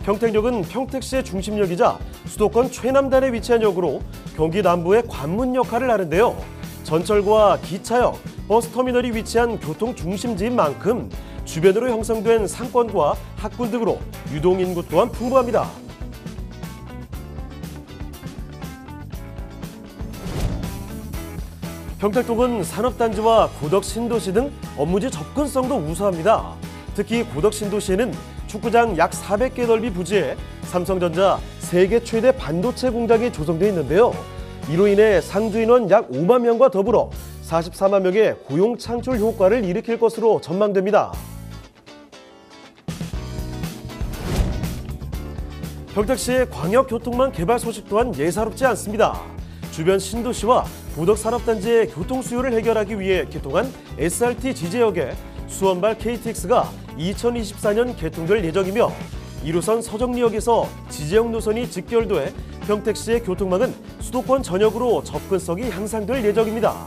평택역은 평택시의 중심역이자 수도권 최남단에 위치한 역으로 경기 남부의 관문 역할을 하는데요. 전철과 기차역, 버스터미널이 위치한 교통 중심지인 만큼 주변으로 형성된 상권과 학군 등으로 유동인구 또한 풍부합니다. 평택동은 산업단지와 고덕신도시 등 업무지 접근성도 우수합니다. 특히 고덕신도시에는 축구장 약 400개 넓이 부지에 삼성전자 세계 최대 반도체 공장이 조성되어 있는데요. 이로 인해 상주 인원 약 5만 명과 더불어 44만 명의 고용 창출 효과를 일으킬 것으로 전망됩니다. 평택시의 광역교통망 개발 소식 또한 예사롭지 않습니다. 주변 신도시와 고덕산업단지의 교통수요를 해결하기 위해 개통한 SRT 지제역에 수원발 KTX가 2024년 개통될 예정이며 1호선 서정리역에서 지제역 노선이 직결돼 평택시의 교통망은 수도권 전역으로 접근성이 향상될 예정입니다.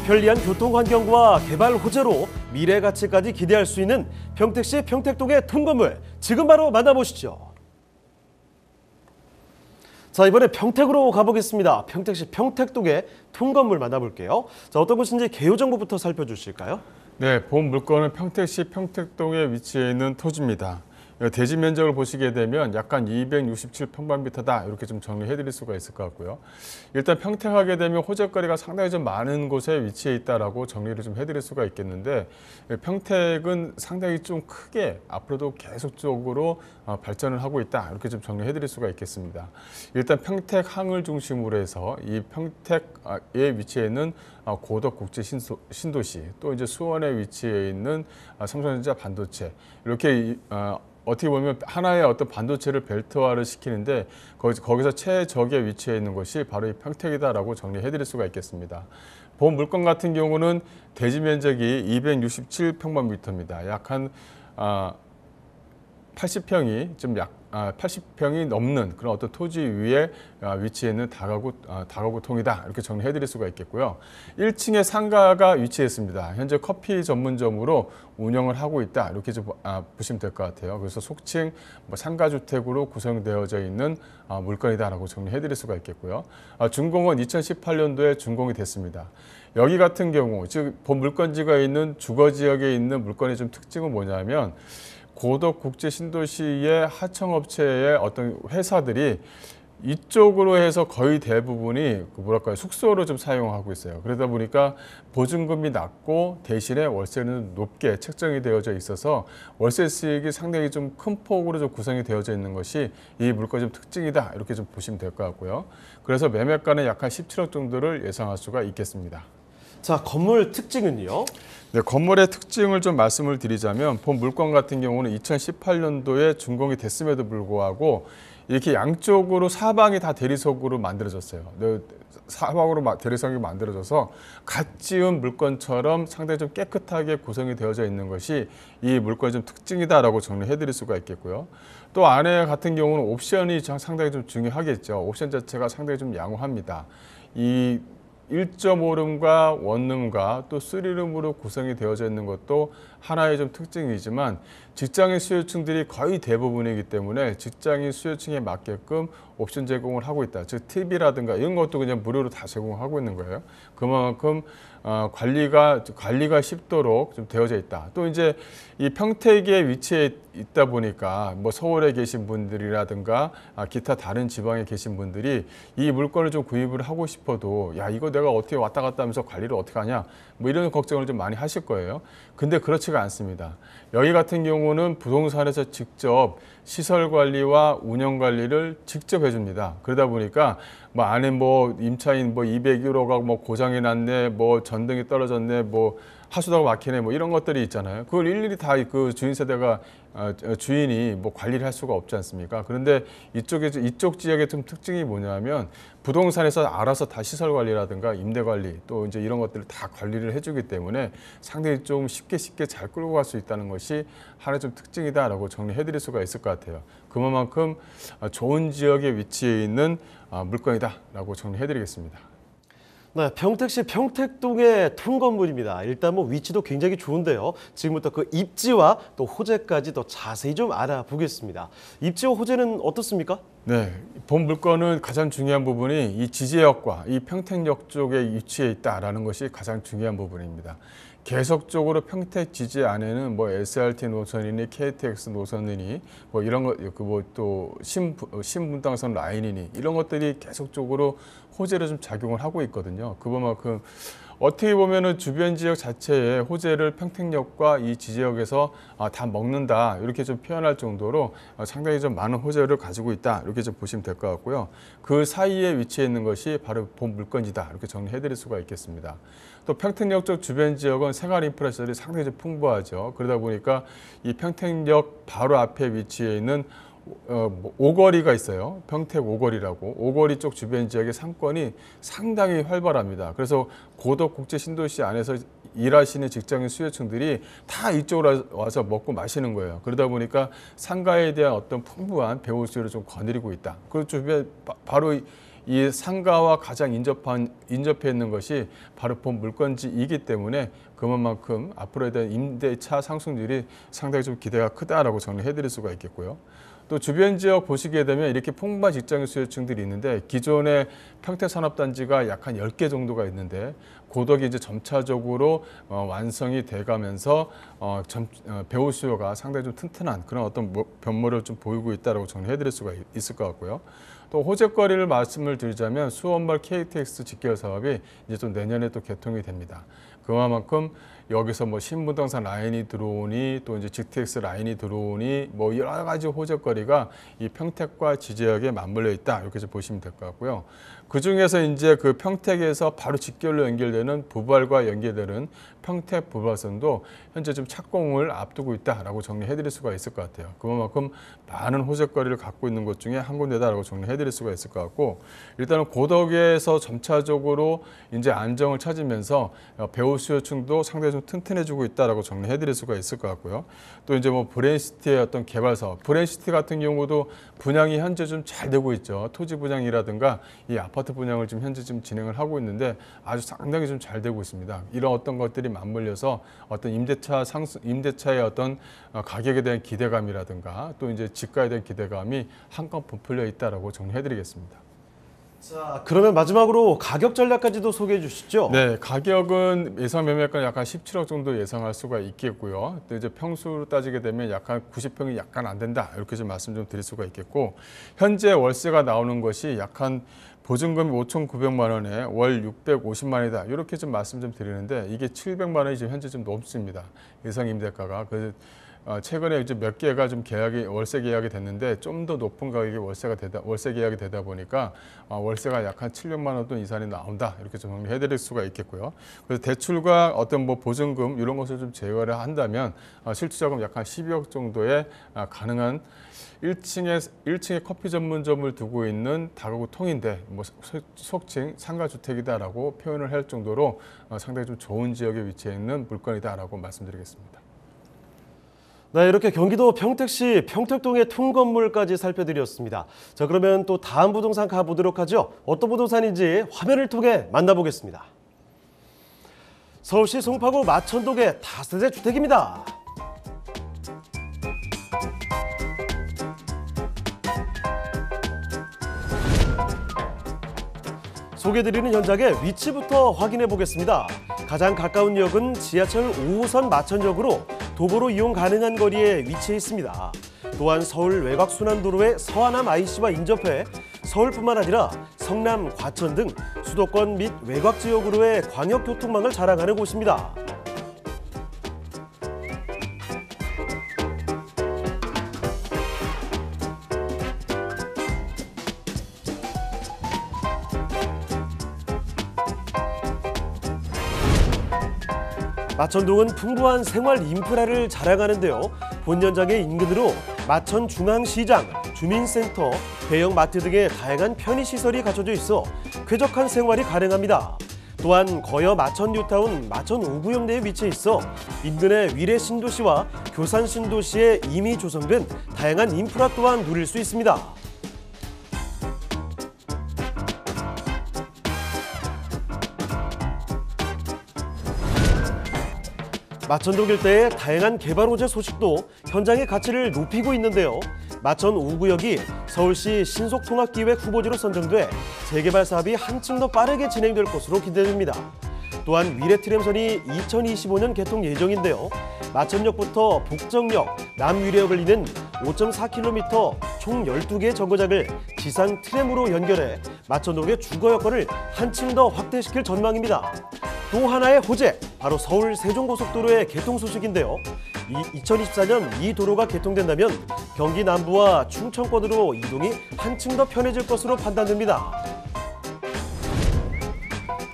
편리한 교통환경과 개발 호재로 미래 가치까지 기대할 수 있는 평택시 평택동의 통건물 지금 바로 만나보시죠. 자, 이번에 평택으로 가보겠습니다. 평택시 평택동의 통건물 만나볼게요. 자, 어떤 곳인지 개요 정보부터 살펴주실까요? 네, 본 물건은 평택시 평택동에 위치해 있는 토지입니다. 대지 면적을 보시게 되면 약간 267평방미터다 이렇게 좀 정리해 드릴 수가 있을 것 같고요. 일단 평택하게 되면 호재거리가 상당히 좀 많은 곳에 위치해 있다라고 정리를 좀 해드릴 수가 있겠는데 평택은 상당히 좀 크게 앞으로도 계속적으로 발전을 하고 있다 이렇게 좀 정리해 드릴 수가 있겠습니다. 일단 평택항을 중심으로 해서 이 평택에 위치해 있는 고덕 국제 신도시, 또 이제 수원에 위치해 있는 삼성전자 반도체, 이렇게 어떻게 보면 하나의 어떤 반도체를 벨트화를 시키는데 거기서 최적에 위치해 있는 것이 바로 이 평택이다라고 정리해드릴 수가 있겠습니다. 본 물건 같은 경우는 대지 면적이 267평방미터입니다. 약 한 80평이 80평이 넘는 그런 어떤 토지 위에 위치해 있는 다가구통이다, 이렇게 정리해드릴 수가 있겠고요. 1층에 상가가 위치했습니다. 현재 커피 전문점으로 운영을 하고 있다, 이렇게 좀 보시면 될 것 같아요. 그래서 속칭 상가주택으로 구성되어져 있는 물건이다라고 정리해드릴 수가 있겠고요. 준공은 2018년도에 준공이 됐습니다. 여기 같은 경우 즉 본 물건지가 있는 주거지역에 있는 물건의 좀 특징은 뭐냐면, 고덕 국제 신도시의 하청업체의 어떤 회사들이 이쪽으로 해서 거의 대부분이 숙소로 좀 사용하고 있어요. 그러다 보니까 보증금이 낮고 대신에 월세는 높게 책정이 되어져 있어서 월세 수익이 상당히 좀 큰 폭으로 좀 구성이 되어져 있는 것이 이 물건의 좀 특징이다, 이렇게 좀 보시면 될 것 같고요. 그래서 매매가는 약 한 17억 정도를 예상할 수가 있겠습니다. 자, 건물 특징은요? 네, 건물의 특징을 좀 말씀을 드리자면, 본 물건 같은 경우는 2018년도에 준공이 됐음에도 불구하고 이렇게 양쪽으로 사방이 다 대리석으로 만들어졌어요. 사방으로 대리석이 만들어져서 갓 지은 물건처럼 상당히 좀 깨끗하게 구성이 되어져 있는 것이 이 물건의 좀 특징이다라고 정리해드릴 수가 있겠고요. 또 안에 같은 경우는 옵션이 상당히 좀 중요하겠죠. 옵션 자체가 상당히 좀 양호합니다. 이 1.5룸과 원룸과 또 3룸으로 구성이 되어져 있는 것도 하나의 좀 특징이지만, 직장인 수요층들이 거의 대부분이기 때문에 직장인 수요층에 맞게끔 옵션 제공을 하고 있다. 즉 TV라든가 이런 것도 그냥 무료로 다 제공하고 있는 거예요. 그만큼 관리가 쉽도록 좀 되어져 있다. 또 이제 이 평택에 위치해 있다 보니까 서울에 계신 분들이라든가 기타 다른 지방에 계신 분들이 이 물건을 좀 구입을 하고 싶어도, 야, 이거 내가 어떻게 왔다 갔다 하면서 관리를 어떻게 하냐, 이런 걱정을 좀 많이 하실 거예요. 근데 그렇지가 않습니다. 여기 같은 경우는 부동산에서 직접 시설 관리와 운영 관리를 직접 해줍니다. 그러다 보니까 안에 임차인 201호가 고장이 났네, 전등이 떨어졌네, 하수도가 막히네, 이런 것들이 있잖아요. 그걸 일일이 다 그 주인 세대가 주인이 관리를 할 수가 없지 않습니까? 그런데 이쪽 지역의 좀 특징이 뭐냐면, 부동산에서 알아서 다 시설 관리라든가 임대 관리, 또 이제 이런 것들을 다 관리를 해주기 때문에 상당히 좀 쉽게 잘 끌고 갈 수 있다는 것이 하나의 좀 특징이다라고 정리해드릴 수가 있을 것 같아요. 그만큼 좋은 지역에 위치해 있는 물건이다라고 정리해드리겠습니다. 네, 평택시 평택동의 통건물입니다. 일단 위치도 굉장히 좋은데요. 지금부터 그 입지와 또 호재까지 더 자세히 좀 알아보겠습니다. 입지와 호재는 어떻습니까? 네, 본 물건은 가장 중요한 부분이 이 지제역과 이 평택역 쪽에 위치해 있다라는 것이 가장 중요한 부분입니다. 계속적으로 평택 지제 안에는 SRT 노선이니 KTX 노선이니 이런 것, 또 신분당선 라인이니 이런 것들이 계속적으로 호재를 좀 작용을 하고 있거든요. 그만큼 어떻게 보면은 주변 지역 자체의 호재를 평택역과 이 지제역에서 다 먹는다, 이렇게 좀 표현할 정도로 상당히 좀 많은 호재를 가지고 있다, 이렇게 좀 보시면 될 것 같고요. 그 사이에 위치해 있는 것이 바로 본 물건이다, 이렇게 정리해드릴 수가 있겠습니다. 또 평택역 쪽 주변 지역은 생활 인프라 시설이 상당히 좀 풍부하죠. 그러다 보니까 이 평택역 바로 앞에 위치해 있는 오거리가 있어요. 평택 오거리라고. 오거리 쪽 주변 지역의 상권이 상당히 활발합니다. 그래서 고덕 국제 신도시 안에서 일하시는 직장인 수요층들이 다 이쪽으로 와서 먹고 마시는 거예요. 그러다 보니까 상가에 대한 어떤 풍부한 배우 수요를 좀 거느리고 있다. 그 주변 바로 이 상가와 가장 인접해 있는 것이 바로 본 물건지이기 때문에 그만큼 앞으로에 대한 임대차 상승률이 상당히 좀 기대가 크다라고 정리해드릴 수가 있겠고요. 또 주변 지역 보시게 되면 이렇게 풍부한 직장인 수요층들이 있는데, 기존의 평택산업단지가 약 한 10개 정도가 있는데, 고덕이 이제 점차적으로 완성이 돼가면서 배우 수요가 상당히 좀 튼튼한 그런 어떤 변모를 좀 보이고 있다라고 정리해드릴 수가 있을 것 같고요. 또 호재거리를 말씀을 드리자면 수원발 KTX 직결 사업이 이제 좀 내년에 또 개통이 됩니다. 그만큼 여기서 뭐 신부동산 라인이 들어오니 또 이제 GTX 라인이 들어오니 뭐 여러 가지 호재거리가 이 평택과 지지역에 맞물려 있다 이렇게 좀 보시면 될 것 같고요. 그 중에서 이제 그 평택에서 바로 직결로 연결되는 부발과 연계되는 평택 부발선도 현재 좀 착공을 앞두고 있다라고 정리해드릴 수가 있을 것 같아요. 그만큼 많은 호재거리를 갖고 있는 곳 중에 한 군데다라고 정리해드릴 수가 있을 것 같고, 일단은 고덕에서 점차적으로 이제 안정을 찾으면서 배후 수요층도 상당히 좀 튼튼해지고 있다라고 정리해드릴 수가 있을 것 같고요. 또 이제 뭐 브레인시티의 어떤 개발 사업, 브레인시티 같은 경우도 분양이 현재 좀 잘 되고 있죠. 토지 분양이라든가 이 아파트 분양을 지금 현재 좀 진행을 하고 있는데 아주 상당히 좀 잘 되고 있습니다. 이런 어떤 것들이 맞물려서 어떤 임대차의 어떤 가격에 대한 기대감이라든가 또 이제 집가에 대한 기대감이 한껏 부풀려 있다라고 정리해드리겠습니다. 자, 그러면 마지막으로 가격 전략까지도 소개해 주시죠. 네, 가격은 예상 매매가 약간 17억 정도 예상할 수가 있겠고요. 또 이제 평수로 따지게 되면 약간 90평이 약간 안 된다 이렇게 좀 말씀 좀 드릴 수가 있겠고, 현재 월세가 나오는 것이 약간 보증금이 5,900만 원에 월 650만 원이다 이렇게 좀 말씀 좀 드리는데, 이게 700만 원이 지금 현재 좀 높습니다. 예상 임대가가. 최근에 이제 몇 개가 좀 월세 계약이 됐는데 좀 더 높은 가격의 월세 계약이 되다 보니까 월세가 약 한 700만 원 돈 이상이 나온다 이렇게 좀 정리해드릴 수가 있겠고요. 그래서 대출과 어떤 뭐 보증금 이런 것을 좀 제외를 한다면 실투자금 약 한 12억 정도의 가능한 1층에 커피 전문점을 두고 있는 다가구 통인데 뭐 속칭 상가주택이다라고 표현을 할 정도로 상당히 좀 좋은 지역에 위치해 있는 물건이다라고 말씀드리겠습니다. 네, 이렇게 경기도 평택시 평택동의 통건물까지 살펴드렸습니다. 자, 그러면 또 다음 부동산 가보도록 하죠. 어떤 부동산인지 화면을 통해 만나보겠습니다. 서울시 송파구 마천동의 다세대 주택입니다. 소개드리는 현장의 위치부터 확인해 보겠습니다. 가장 가까운 역은 지하철 5호선 마천역으로 도보로 이용 가능한 거리에 위치해 있습니다. 또한 서울 외곽순환도로의 서하남 IC와 인접해 서울뿐만 아니라 성남, 과천 등 수도권 및 외곽 지역으로의 광역교통망을 자랑하는 곳입니다. 마천동은 풍부한 생활 인프라를 자랑하는데요. 본 현장의 인근으로 마천중앙시장, 주민센터, 대형마트 등의 다양한 편의시설이 갖춰져 있어 쾌적한 생활이 가능합니다. 또한 거여 마천 뉴타운 마천 5구역 내에 위치해 있어 인근의 위례 신도시와 교산 신도시에 이미 조성된 다양한 인프라 또한 누릴 수 있습니다. 마천동 일대의 다양한 개발 호재 소식도 현장의 가치를 높이고 있는데요. 마천 5구역이 서울시 신속통합기획 후보지로 선정돼 재개발 사업이 한층 더 빠르게 진행될 것으로 기대됩니다. 또한 위례 트램선이 2025년 개통 예정인데요. 마천역부터 복정역, 남위례역을 잇는 5.4km 총 12개의 정거장을 지상 트램으로 연결해 마천동의 주거 여건을 한층 더 확대시킬 전망입니다. 또 하나의 호재, 바로 서울 세종고속도로의 개통 소식인데요. 2024년 이 도로가 개통된다면 경기 남부와 충청권으로 이동이 한층 더 편해질 것으로 판단됩니다.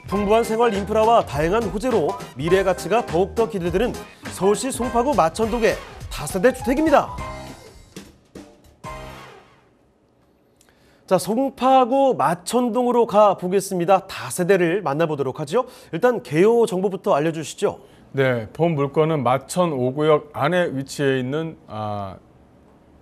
풍부한 생활 인프라와 다양한 호재로 미래 가치가 더욱더 기대되는 서울시 송파구 마천동의 다세대 주택입니다. 자, 송파구 마천동으로 가보겠습니다. 다세대를 만나보도록 하죠. 일단 개요 정보부터 알려주시죠. 네, 본 물건은 마천 5구역 안에 위치해 있는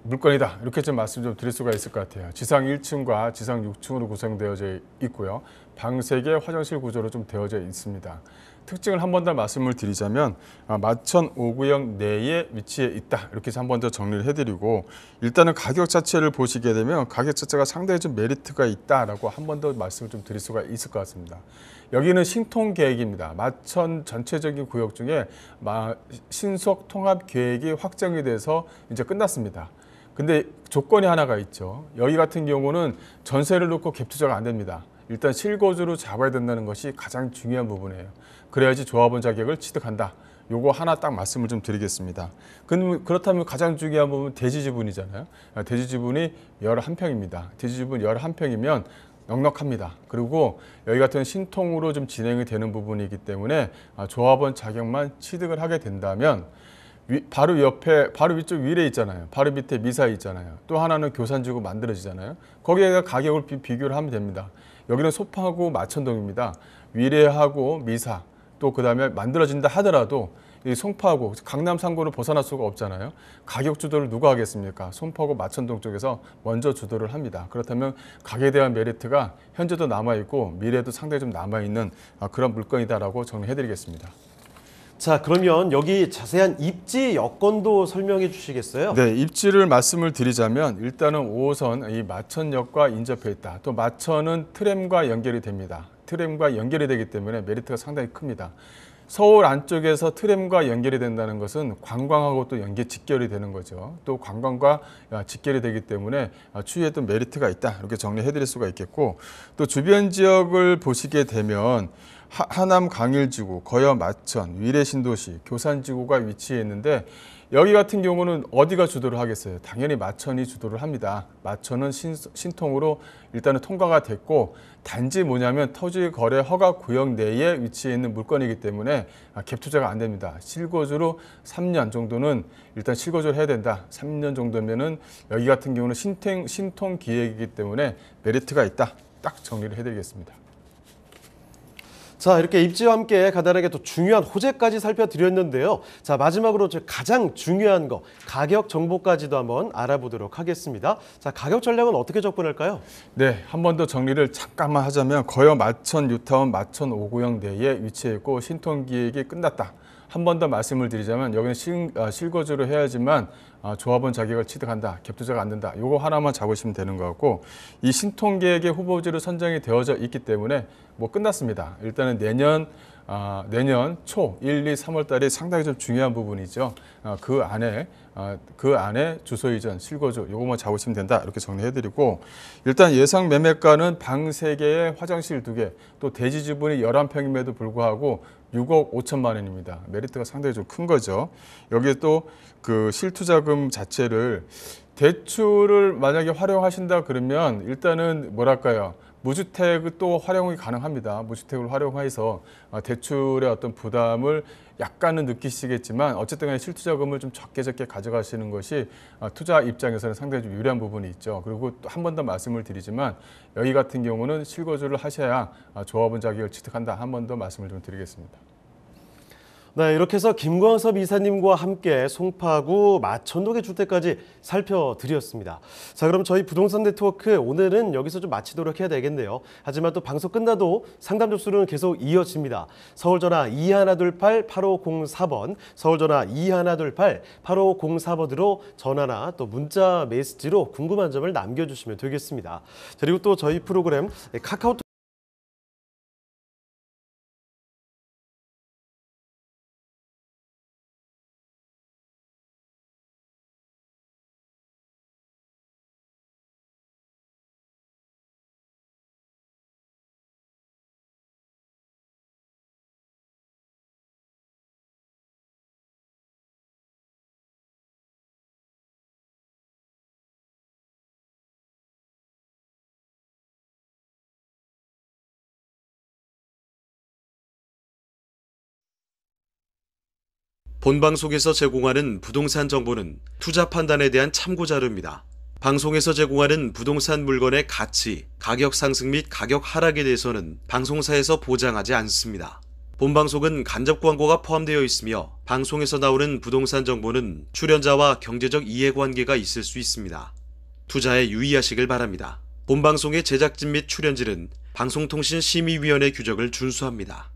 물건이다 이렇게 좀 말씀 좀 드릴 수가 있을 것 같아요. 지상 1층과 지상 6층으로 구성되어져 있고요. 방 3개 화장실 구조로 좀 되어져 있습니다. 특징을 한 번 더 말씀을 드리자면 마천 5구역 내에 위치해 있다 이렇게 해서 한 번 더 정리를 해드리고, 일단은 가격 자체를 보시게 되면 가격 자체가 상당히 좀 메리트가 있다라고 한 번 더 말씀을 좀 드릴 수가 있을 것 같습니다. 여기는 신통 계획입니다. 마천 전체적인 구역 중에 신속 통합 계획이 확정이 돼서 이제 끝났습니다. 근데 조건이 하나가 있죠. 여기 같은 경우는 전세를 놓고 갭 투자가 안 됩니다. 일단 실거주로 잡아야 된다는 것이 가장 중요한 부분이에요. 그래야지 조합원 자격을 취득한다. 요거 하나 딱 말씀을 좀 드리겠습니다. 그렇다면 가장 중요한 부분은 대지 지분이잖아요. 대지 지분이 11평입니다. 대지 지분 11평이면 넉넉합니다. 그리고 여기 같은 신통으로 좀 진행이 되는 부분이기 때문에 조합원 자격만 취득을 하게 된다면 바로 옆에, 바로 위쪽 위례 있잖아요. 바로 밑에 미사 있잖아요. 또 하나는 교산지구 만들어지잖아요. 거기에다 가격을 비교를 하면 됩니다. 여기는 소파하고 마천동입니다. 위례하고 미사, 또 그 다음에 만들어진다 하더라도 이 송파하고 강남 상구를 벗어날 수가 없잖아요. 가격 주도를 누가 하겠습니까? 송파하고 마천동 쪽에서 먼저 주도를 합니다. 그렇다면 가격에 대한 메리트가 현재도 남아있고 미래도 상당히 좀 남아있는 그런 물건이다라고 정리해드리겠습니다. 자, 그러면 여기 자세한 입지 여건도 설명해 주시겠어요? 네, 입지를 말씀을 드리자면 일단은 5호선 이 마천역과 인접해 있다. 또 마천은 트램과 연결이 됩니다. 트램과 연결이 되기 때문에 메리트가 상당히 큽니다. 서울 안쪽에서 트램과 연결이 된다는 것은 관광하고 또 직결이 되는 거죠. 또 관광과 직결이 되기 때문에 추후에 또 메리트가 있다. 이렇게 정리해 드릴 수가 있겠고, 또 주변 지역을 보시게 되면 하남 강일지구, 거여 마천, 위례 신도시, 교산지구가 위치해 있는데 여기 같은 경우는 어디가 주도를 하겠어요? 당연히 마천이 주도를 합니다. 마천은 신통으로 일단은 통과가 됐고, 단지 뭐냐면 토지 거래 허가 구역 내에 위치해 있는 물건이기 때문에 갭 투자가 안 됩니다. 실거주로 3년 정도는 일단 실거주를 해야 된다. 3년 정도면은 여기 같은 경우는 신통 기획이기 때문에 메리트가 있다. 딱 정리를 해드리겠습니다. 자, 이렇게 입지와 함께 간단하게 또 중요한 호재까지 살펴드렸는데요. 자, 마지막으로 가장 중요한 거, 가격 정보까지도 한번 알아보도록 하겠습니다. 자, 가격 전략은 어떻게 접근할까요? 네, 한 번 더 정리를 잠깐만 하자면 거여 마천 뉴타운 마천 5구역 내에 위치해 있고 신통기획이 끝났다. 한 번 더 말씀을 드리자면 여기는 실거주를 해야지만 조합원 자격을 취득한다. 갭 투자가 안 된다. 요거 하나만 잡으시면 되는 것 같고, 이 신통계획의 후보지로 선정이 되어져 있기 때문에 뭐 끝났습니다. 일단은 내년 초 1, 2, 3월 달이 상당히 좀 중요한 부분이죠. 그 안에 주소 이전, 실거주 요것만 잡으시면 된다. 이렇게 정리해드리고, 일단 예상 매매가는 방 3개에 화장실 2개, 또 대지 지분이 11평임에도 불구하고 6억 5천만 원입니다. 메리트가 상당히 좀 큰 거죠. 여기에 또 그 실투자금 자체를 대출을 만약에 활용하신다 그러면 일단은 뭐랄까요? 무주택 또 활용이 가능합니다. 무주택을 활용해서 대출의 어떤 부담을 약간은 느끼시겠지만 어쨌든 간에 실투자금을 좀 적게 가져가시는 것이 투자 입장에서는 상당히 좀 유리한 부분이 있죠. 그리고 또 한 번 더 말씀을 드리지만 여기 같은 경우는 실거주를 하셔야 조합원 자격을 취득한다. 한 번 더 말씀을 좀 드리겠습니다. 네, 이렇게 해서 김광섭 이사님과 함께 송파구 마천동의 주택까지 살펴드렸습니다. 자, 그럼 저희 부동산 네트워크 오늘은 여기서 좀 마치도록 해야 되겠네요. 하지만 또 방송 끝나도 상담 접수는 계속 이어집니다. 서울전화 2128-8504번, 서울전화 2128-8504번으로 전화나 또 문자 메시지로 궁금한 점을 남겨주시면 되겠습니다. 그리고 또 저희 프로그램 카카오톡 본 방송에서 제공하는 부동산 정보는 투자 판단에 대한 참고 자료입니다. 방송에서 제공하는 부동산 물건의 가치, 가격 상승 및 가격 하락에 대해서는 방송사에서 보장하지 않습니다. 본 방송은 간접 광고가 포함되어 있으며 방송에서 나오는 부동산 정보는 출연자와 경제적 이해관계가 있을 수 있습니다. 투자에 유의하시길 바랍니다. 본 방송의 제작진 및 출연진은 방송통신심의위원회 규정을 준수합니다.